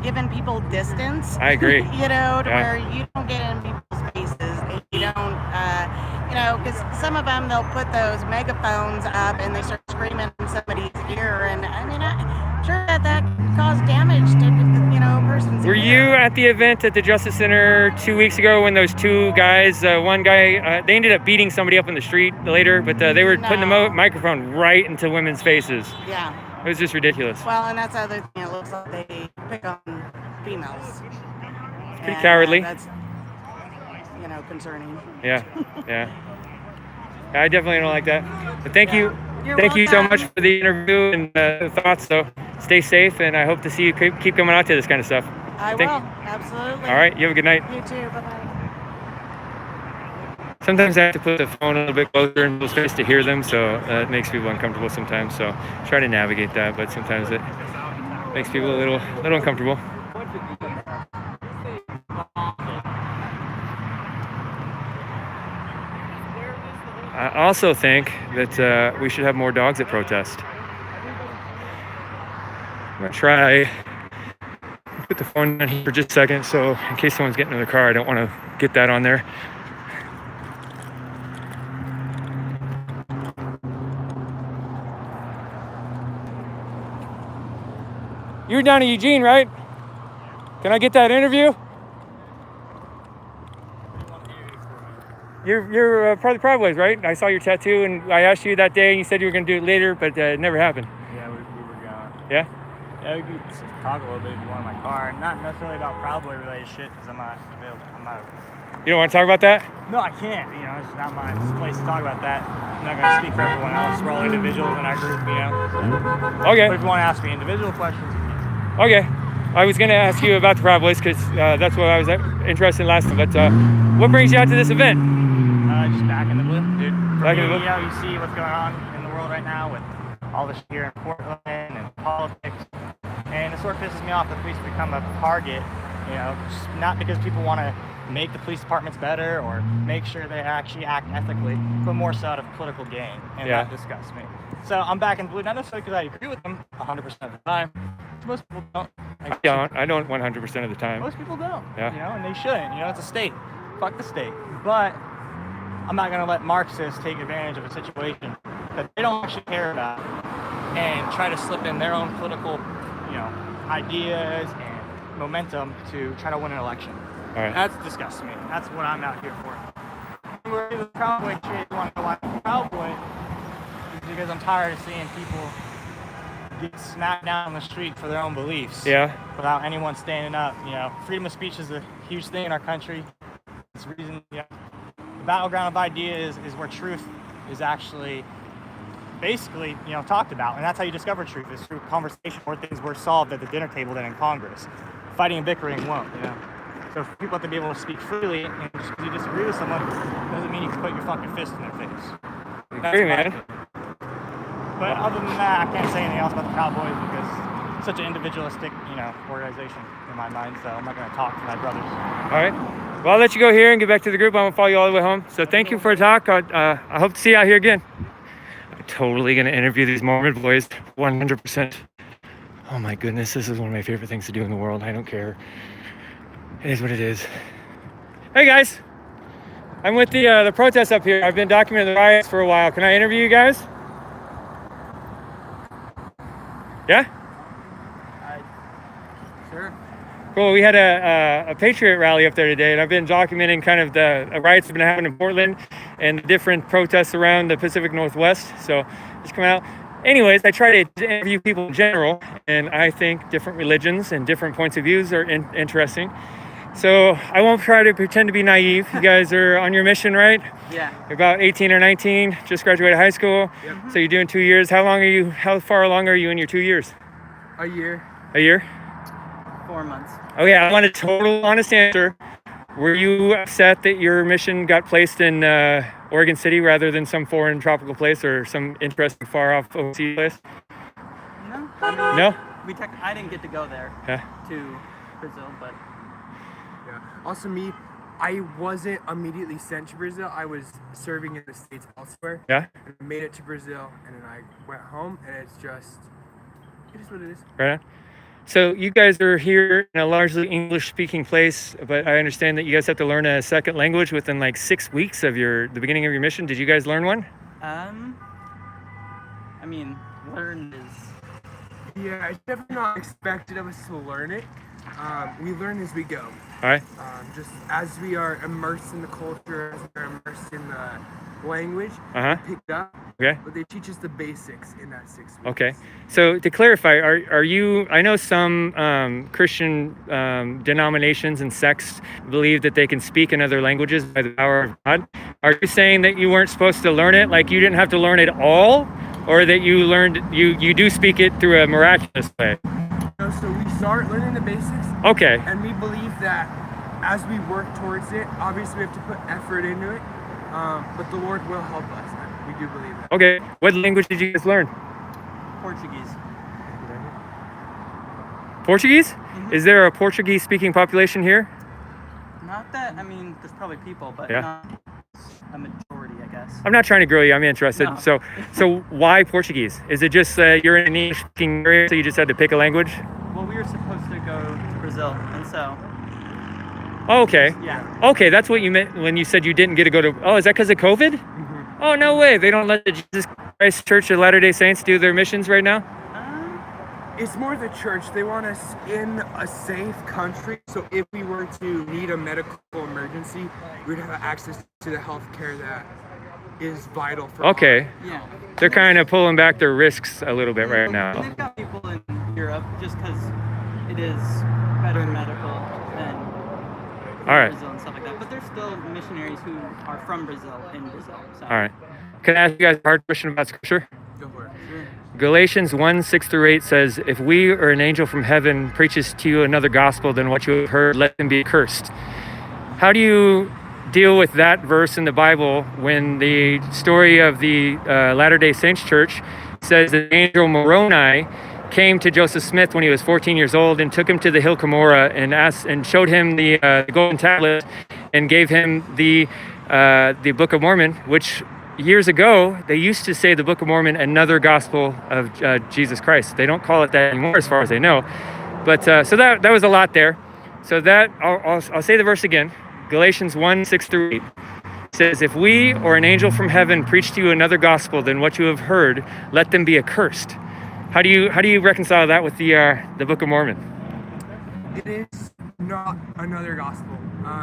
giving people distance. I agree. To where you don't get in people's faces. You don't, because some of them, they'll put those megaphones up and they start screaming in somebody's ear. And I mean, I'm sure that caused damage to, a person's Were ear. you at the event at the Justice Center 2 weeks ago when those two guys, one guy, they ended up beating somebody up in the street later, but they were putting the microphone right into women's faces. Yeah. It was just ridiculous. Well, and that's the other thing. It looks like they pick on females. It's pretty cowardly. That's, concerning. Yeah. I definitely don't like that. But thank you. You're Thank you so welcome. much for the interview and the thoughts. So stay safe, and I hope to see you keep coming out to this kind of stuff. I will. Absolutely. All right. You have a good night. You too. Bye-bye. Sometimes I have to put the phone a little bit closer in people's face to hear them, so it makes people uncomfortable sometimes. So try to navigate that, but sometimes it makes people a little uncomfortable. I also think that we should have more dogs at protest. I'm gonna try put the phone down here for just a second, so in case someone's getting in the car, I don't want to get that on there. You're down in Eugene, right? Can I get that interview? You're part of the Proud Boys, right? I saw your tattoo, and I asked you that day, and you said you were going to do it later, but it never happened. Yeah, we were going. Yeah? Yeah, we could talk a little bit if you want in my car. Not necessarily about Proud Boy related shit, because I'm not available. You don't want to talk about that? No, I can't. You know, it's not my place to talk about that. I'm not going to speak for everyone else. We're all individuals in our group, you know. So. Okay. But if you want to ask me individual questions, you can. Okay. I was going to ask you about the Proud Boys because that's what I was interested in last time. But what brings you out to this event? Just back in the blue, dude. Back in the blue? You know, you see what's going on in the world right now with all this here in Portland and politics. And it sort of pisses me off that police become a target, you know, just not because people want to make the police departments better or make sure they actually act ethically, but more so out of political gain, and that disgusts me. So I'm back in the blue, not necessarily because I agree with them 100% of the time. Most people don't. I don't 100% of the time. Most people don't. Yeah. You know, and they shouldn't. You know, it's a state. Fuck the state. But I'm not going to let Marxists take advantage of a situation that they don't actually care about and try to slip in their own political, you know, ideas and momentum to try to win an election. All right. That disgusts me. That's what I'm out here for. We're in the Proud Boy shit. You want to know why I'm Proud Boy? It's because I'm tired of seeing people get smacked down on the street for their own beliefs. Yeah. Without anyone standing up. You know, freedom of speech is a huge thing in our country. It's the reason, you know, the battleground of ideas is where truth is actually basically, you know, talked about. And that's how you discover truth, is through conversation where things were solved at the dinner table than in Congress. Fighting and bickering won't, you know. So for people have to be able to speak freely, and just because you disagree with someone doesn't mean you can put your fucking fist in their face. Agree, man. But other than that, I can't say anything else about the Proud Boys because it's such an individualistic, you know, organization in my mind. So I'm not going to talk to my brothers. All right. Well, I'll let you go here and get back to the group. I'm going to follow you all the way home. So thank you for the talk. I hope to see you out here again. I'm totally going to interview these Mormon boys, 100%. Oh my goodness, this is one of my favorite things to do in the world. I don't care. It is what it is. Hey guys, I'm with the protests up here. I've been documenting the riots for a while. Can I interview you guys? Yeah? Sure. Cool. We had a Patriot rally up there today, and I've been documenting kind of the riots that have been happening in Portland and the different protests around the Pacific Northwest. So just come out. Anyways, I try to interview people in general, and I think different religions and different points of views are interesting. So I won't try to pretend to be naive. You guys are on your mission, right? Yeah. You're about 18 or 19, just graduated high school. Yep. So you're doing 2 years. How far along are you in your 2 years? A year. A year? 4 months. Okay, I want a total honest answer. Were you upset that your mission got placed in Oregon City rather than some foreign tropical place or some interesting far off overseas place? No. I mean, No? I didn't get to go there. Yeah. To Brazil, but. Yeah. Also, I wasn't immediately sent to Brazil. I was serving in the States elsewhere. Yeah. And I made it to Brazil, and then I went home, and it is what it is. Right on. So you guys are here in a largely English-speaking place, but I understand that you guys have to learn a second language within like 6 weeks of the beginning of your mission. Did you guys learn one? I mean, learn is. Yeah, it's definitely not expected of us to learn it. We learn as we go. All right. Just as we are immersed in the culture, as we are immersed in the language, we pick it up. Okay. But they teach us the basics in that 6 weeks. Okay. So to clarify, are you? I know some Christian denominations and sects believe that they can speak in other languages by the power of God. Are you saying that you weren't supposed to learn it? Like you didn't have to learn it all, or that you learned you do speak it through a miraculous way? No, so we start learning the basics. Okay. And we believe that as we work towards it, obviously we have to put effort into it, but the Lord will help us. We do believe that. Okay. What language did you guys learn? Portuguese. Portuguese? Mm-hmm. Is there a Portuguese-speaking population here? Not that, I mean, there's probably people, but Yeah. not a majority, I guess. I'm not trying to grill you. I'm interested. No. So why Portuguese? Is it just you're in an English-speaking area, so you just had to pick a language? Well, we were supposed to go to Brazil, and so. Oh, okay. Yeah. Okay, that's what you meant when you said you didn't get to go to. Oh, is that because of COVID? Mm-hmm. Oh, no way. They don't let the Jesus Christ Church of Latter-day Saints do their missions right now? It's more the church. They want us in a safe country. So if we were to need a medical emergency, we'd have access to the health care that is vital for Okay. Yeah. They're kind of pulling back their risks a little bit right And now. they've got people in Europe just because it is better medical than All right. Brazil and stuff like that. But there's still missionaries who are from Brazil in Brazil. So. All right. Can I ask you guys a hard question about Scripture? Go for it. Sure. Galatians 1:6-8 says, "If we or an angel from heaven preaches to you another gospel than what you have heard, let them be cursed." How do you deal with that verse in the Bible when the story of the Latter-day Saints Church says that angel Moroni came to Joseph Smith when he was 14 years old and took him to the hill Cumorah and showed him the golden tablet and gave him the Book of Mormon, which years ago they used to say the Book of Mormon, another gospel of Jesus Christ. They don't call it that anymore, as far as I know. But so that was a lot there. So that I'll say the verse again. Galatians 1:6-8 says, "If we or an angel from heaven preach to you another gospel than what you have heard, let them be accursed." How do you reconcile that with the Book of Mormon? It is not another gospel.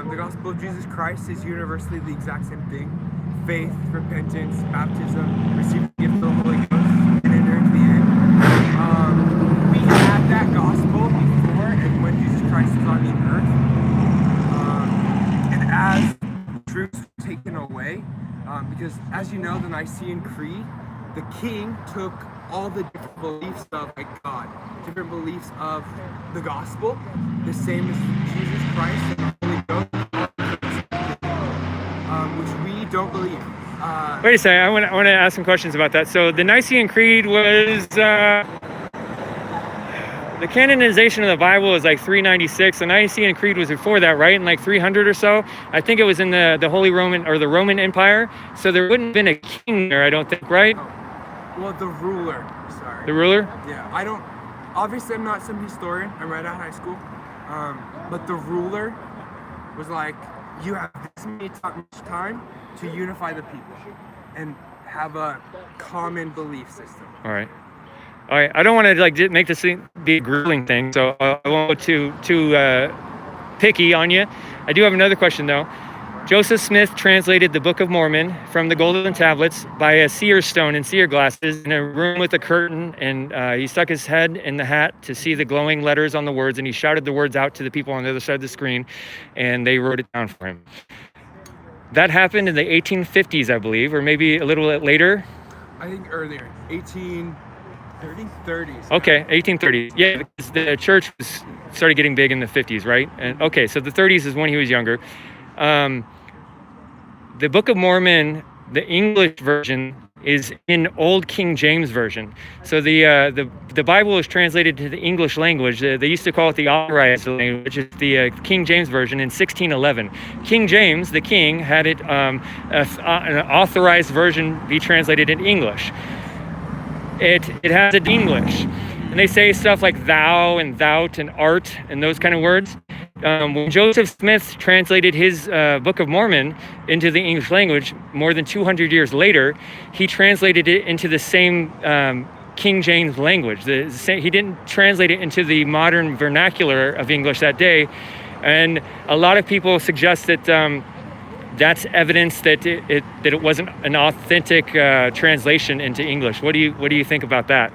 The gospel of Jesus Christ is universally the exact same thing. Faith, repentance, baptism, receive the gift of the Holy Ghost, and enter into the end. We had that gospel before and when Jesus Christ was on the earth. And as truths were taken away, because as you know, the Nicene Creed, the king took all the different beliefs of God, different beliefs of the gospel, the same as Jesus Christ and the Holy Ghost, which we don't believe. Wait a second, I want to ask some questions about that. So the Nicene Creed was the canonization of the Bible is like 396. The Nicene Creed was before that, right? In like 300 or so. I think it was in the Holy Roman or the Roman Empire. So there wouldn't have been a king there, I don't think, right? Well, the ruler, sorry. The ruler? Yeah, obviously I'm not some historian, I'm right out of high school, but the ruler was like, you have this much time to unify the people and have a common belief system. All right. I don't want to make this be a grueling thing, so I won't go too picky on you. I do have another question though. Joseph Smith translated the Book of Mormon from the golden tablets by a seer stone and seer glasses in a room with a curtain, and he stuck his head in the hat to see the glowing letters on the words, and he shouted the words out to the people on the other side of the screen, and they wrote it down for him. That happened in the 1850s, I believe, or maybe a little bit later. I think earlier, 1830s. Okay, 1830s. Yeah, because the church started getting big in the 50s, right? And okay, so the 30s is when he was younger. The Book of Mormon, the English version, is in Old King James Version. So the Bible is translated to the English language. They used to call it the authorized language, which is the King James Version in 1611. King James, the king, had it an authorized version be translated in English. It has it in English. And they say stuff like thou and thou't and art and those kind of words. When Joseph Smith translated his Book of Mormon into the English language more than 200 years later, he translated it into the same King James language. He didn't translate it into the modern vernacular of English that day. And a lot of people suggest that that's evidence that it wasn't an authentic translation into English. What do you think about that?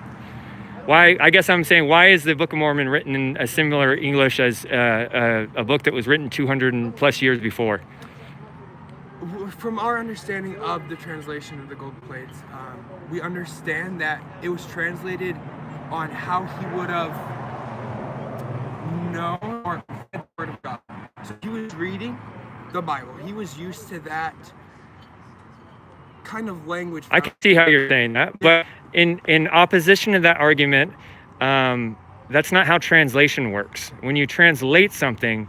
Why? I guess I'm saying, why is the Book of Mormon written in a similar English as a book that was written 200 and plus years before? From our understanding of the translation of the gold plates, we understand that it was translated on how he would have known or read the Word of God. So he was reading the Bible. He was used to that kind of language. I can see how you're saying that, but in opposition to that argument, that's not how translation works. When you translate something,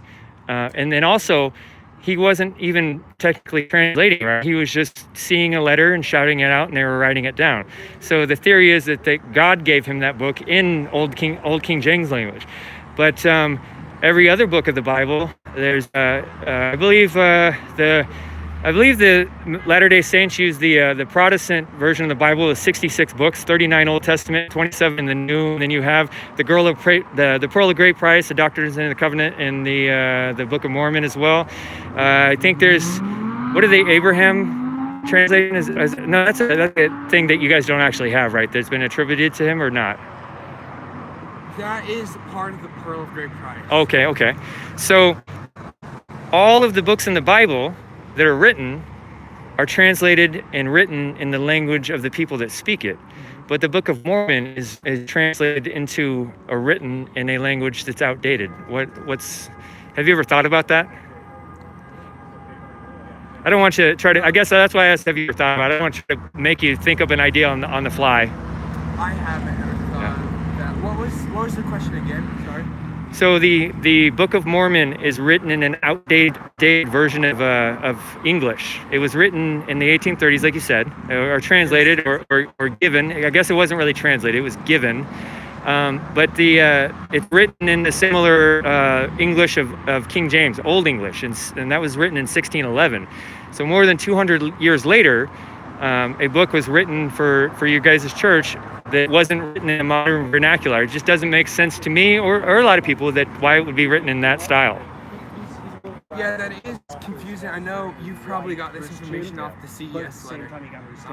and then also, he wasn't even technically translating, right? He was just seeing a letter and shouting it out, and they were writing it down. So the theory is that God gave him that book in Old King James language. But every other book of the Bible, there's, I believe, the I believe the Latter-day Saints use the Protestant version of the Bible is 66 books, 39 Old Testament, 27 in the New. And then you have the the Pearl of Great Price, the Doctrines and the Covenant, and the Book of Mormon as well. I think there's, what are they, Abraham translation? No, that's a thing that you guys don't actually have, right? That's been attributed to him or not? That is part of the Pearl of Great Price. Okay. So all of the books in the Bible that are written are translated and written in the language of the people that speak it. But the Book of Mormon is translated into a written in a language that's outdated. Have you ever thought about that? I don't want you to try to, I guess that's why I asked, have you ever thought about it? I don't want you to make you think up an idea on the fly. I haven't ever thought of that. What was the question again? Sorry. So the Book of Mormon is written in an outdated version of English. It was written in the 1830s, like you said, or translated or given. I guess it wasn't really translated; it was given. But it's written in the similar English of King James, Old English, and that was written in 1611. So more than 200 years later, a book was written for you guys' church that wasn't written in a modern vernacular. It just doesn't make sense to me or a lot of people that why it would be written in that style. Yeah, that is confusing. I know you've probably got this information off the CES letter.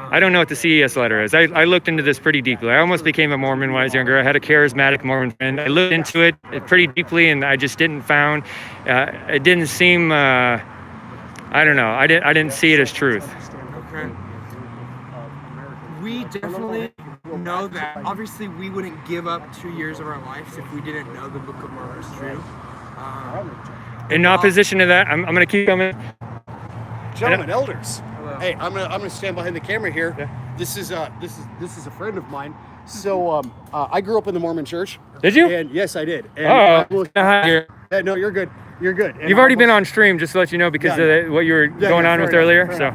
I don't know what the CES letter is. I looked into this pretty deeply. I almost became a Mormon when I was younger. I had a charismatic Mormon friend. I looked into it pretty deeply, and I just didn't found. It didn't seem. I don't know. I didn't see it as truth. Okay. We definitely know that. Obviously, we wouldn't give up 2 years of our lives if we didn't know the Book of Mormon was true. In opposition to that, I'm going to keep coming. Gentlemen, elders. Hey, I'm gonna stand behind the camera here. Yeah. This is a friend of mine. So I grew up in the Mormon Church. Did you? And yes, I did. And no, you're good. You're good. And You've already been on stream, just to let you know, because of what you were going on with earlier. So.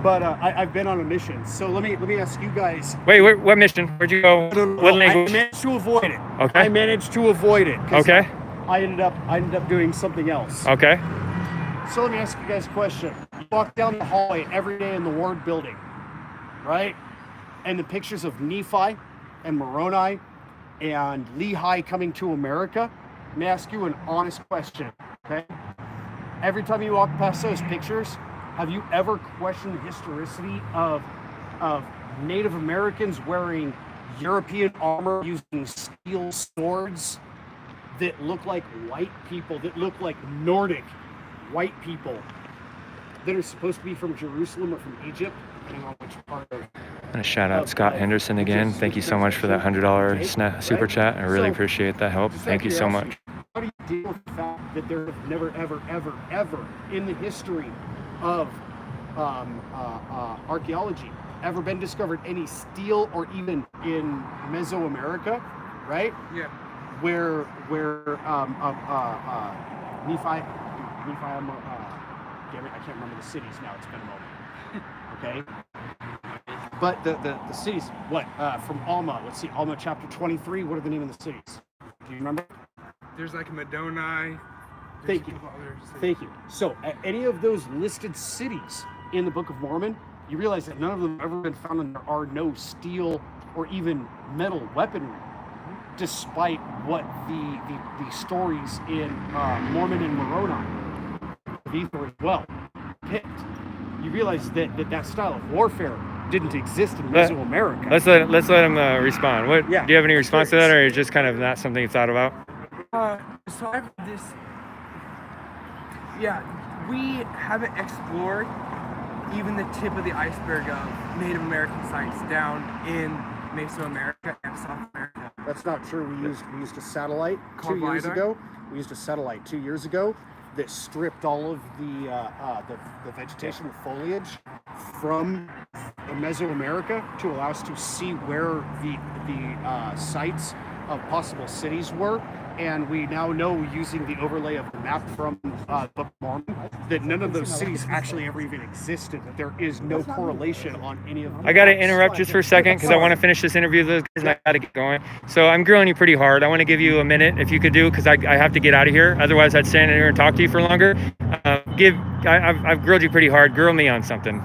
But I've been on a mission. So let me ask you guys. Wait, what mission? Where'd you go? What language? I managed to avoid it. Okay. I managed to avoid it. Okay. I ended up doing something else. Okay. So let me ask you guys a question. You walk down the hallway every day in the Ward building, right? And the pictures of Nephi and Moroni and Lehi coming to America. Let me ask you an honest question, okay? Every time you walk past those pictures, have you ever questioned the historicity of Native Americans wearing European armor using steel swords that look like white people, that look like Nordic white people that are supposed to be from Jerusalem or from Egypt, depending on which part of... I'm going to shout out Scott Henderson again. Thank you so much for that $100 super chat. I really appreciate that help. Thank you so much. How do you deal with the fact that there have never, ever in the history of archaeology ever been discovered any steel, or even in Mesoamerica, right? Yeah. Where Nephi, damn it, I can't remember the cities now. It's been a moment. Okay. But the cities, from Alma? Let's see, Alma chapter 23. What are the name of the cities? Do you remember? There's like Madoni. Thank you. Thank you. So, at any of those listed cities in the Book of Mormon, you realize that none of them have ever been found, and there are no steel or even metal weaponry, despite what the stories in Mormon and Moroni, Ether as well, picked. You realize that style of warfare didn't exist in Mesoamerica. Let's let him respond. Do you have any response to that, or is it just kind of not something you thought about? So I've this. Yeah, we haven't explored even the tip of the iceberg of Native American sites down in Mesoamerica and South America. That's not true. We used a satellite 2 years ago. We used a satellite 2 years ago that stripped all of the vegetation with foliage from Mesoamerica to allow us to see where the sites of possible cities were. And we now know, using the overlay of the map from the Book of Mormon, that none of those cities actually ever even existed, that there is no correlation on any of them. I got to interrupt just for a second because I want to finish this interview with those guys and I got to get going. So I'm grilling you pretty hard. I want to give you a minute if you could do, because I have to get out of here. Otherwise, I'd stand in here and talk to you for longer. I've grilled you pretty hard. Grill me on something,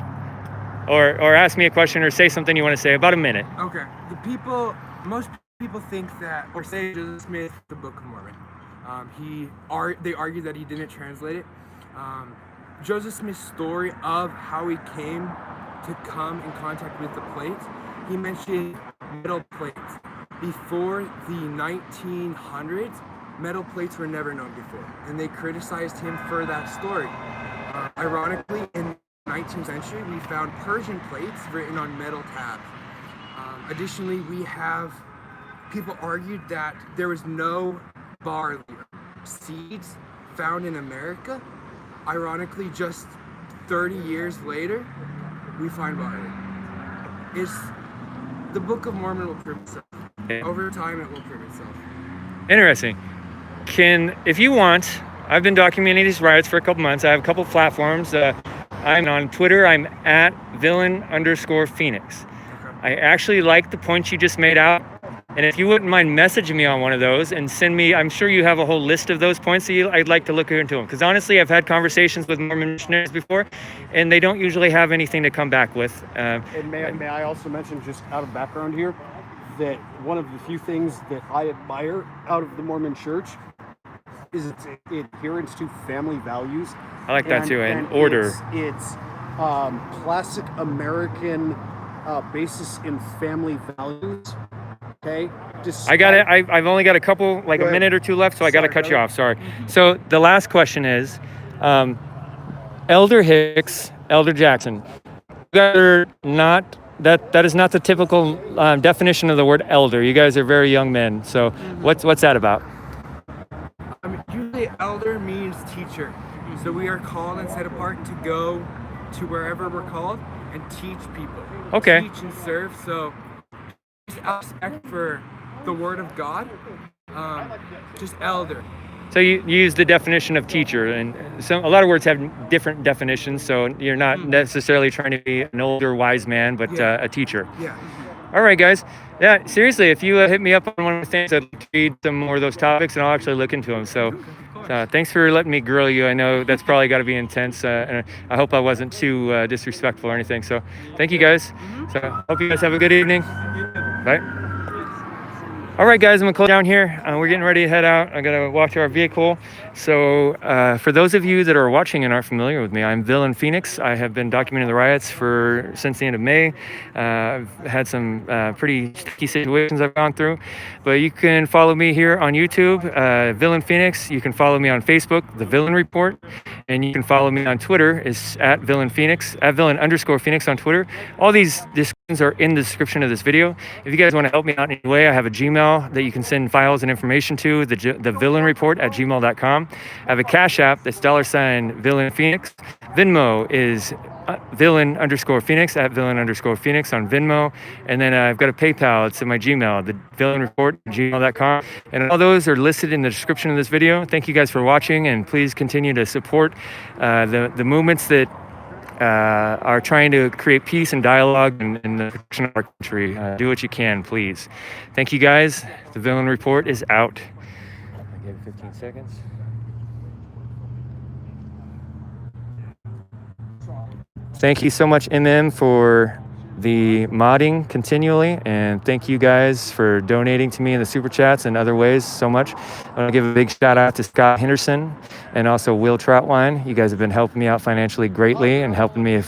or ask me a question, or say something you want to say. About a minute. Okay. Most people think that, or say Joseph Smith, the Book of Mormon. They argue that he didn't translate it. Joseph Smith's story of how he came to come in contact with the plates, he mentioned metal plates. Before the 1900s, metal plates were never known before, and they criticized him for that story. Ironically, in the 19th century, we found Persian plates written on metal tabs. Additionally, people argued that there was no barley seeds found in America. Ironically, just 30 years later, we find barley. The Book of Mormon will prove itself. Over time, it will prove itself. Interesting. If you want, I've been documenting these riots for a couple months. I have a couple platforms. I'm on Twitter. I'm at villain_Phoenix. I actually like the points you just made out. And if you wouldn't mind messaging me on one of those and send me, I'm sure you have a whole list of those points that I'd like to look into them. Because honestly, I've had conversations with Mormon missionaries before, and they don't usually have anything to come back with. And may I also mention, just out of background here, that one of the few things that I admire out of the Mormon Church is its adherence to family values. I like that too, and order. It's classic American basis in family values. Okay. I got it. I've only got a minute or two left, so I got to cut you off. Sorry. So the last question is, Elder Hicks, Elder Jackson. You guys are not that is not the typical definition of the word elder. You guys are very young men. So what's that about? Usually, elder means teacher. So we are called and set apart to go to wherever we're called and teach people. Okay. Teach and serve. So just respect for the word of God. Just elder. So you use the definition of teacher, and a lot of words have different definitions. So you're not necessarily trying to be an older wise man, but a teacher. Yeah. All right, guys. Yeah, seriously, if you hit me up on one of the things, I'd like to read some more of those topics, and I'll actually look into them. So thanks for letting me grill you. I know that's probably got to be intense, and I hope I wasn't too disrespectful or anything. So thank you, guys. So hope you guys have a good evening. Bye. All right, guys, I'm gonna close down here. We're getting ready to head out. I gotta walk to our vehicle. So for those of you that are watching and aren't familiar with me, I'm Villain Phoenix. I have been documenting the riots since the end of May. I've had some pretty sticky situations I've gone through, but you can follow me here on YouTube, Villain Phoenix. You can follow me on Facebook, The Villain Report, and you can follow me on Twitter. It's at Villain Phoenix, at Villain_Phoenix on Twitter. All these descriptions are in the description of this video. If you guys want to help me out in any way, I have a Gmail that you can send files and information to, the villainreport at gmail.com. I have a Cash App that's $Villain Phoenix. Venmo is Villain_Phoenix at Villain_Phoenix on Venmo. And then I've got a PayPal. It's in my Gmail, the villainreport at gmail.com. And all those are listed in the description of this video. Thank you guys for watching, and please continue to support the movements that are trying to create peace and dialogue in the protection of our country. Do what you can, please. Thank you, guys. The Villain Report is out. I give 15 seconds. Thank you so much, MM, for the modding continually, and thank you guys for donating to me in the super chats and other ways so much. I want to give a big shout out to Scott Henderson and also Will Troutwine. You guys have been helping me out financially greatly and helping me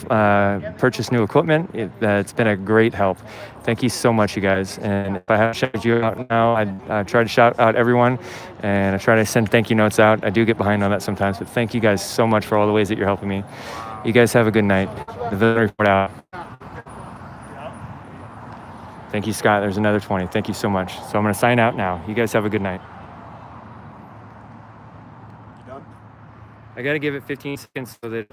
purchase new equipment. It's been a great help. Thank you so much, you guys. And if I have shouted you out now, I try to shout out everyone, and I try to send thank you notes out. I do get behind on that sometimes, but thank you guys so much for all the ways that you're helping me. You guys have a good night. The Villain Report out. Thank you, Scott. There's another 20. Thank you so much. So I'm going to sign out now. You guys have a good night. You done? I got to give it 15 seconds so that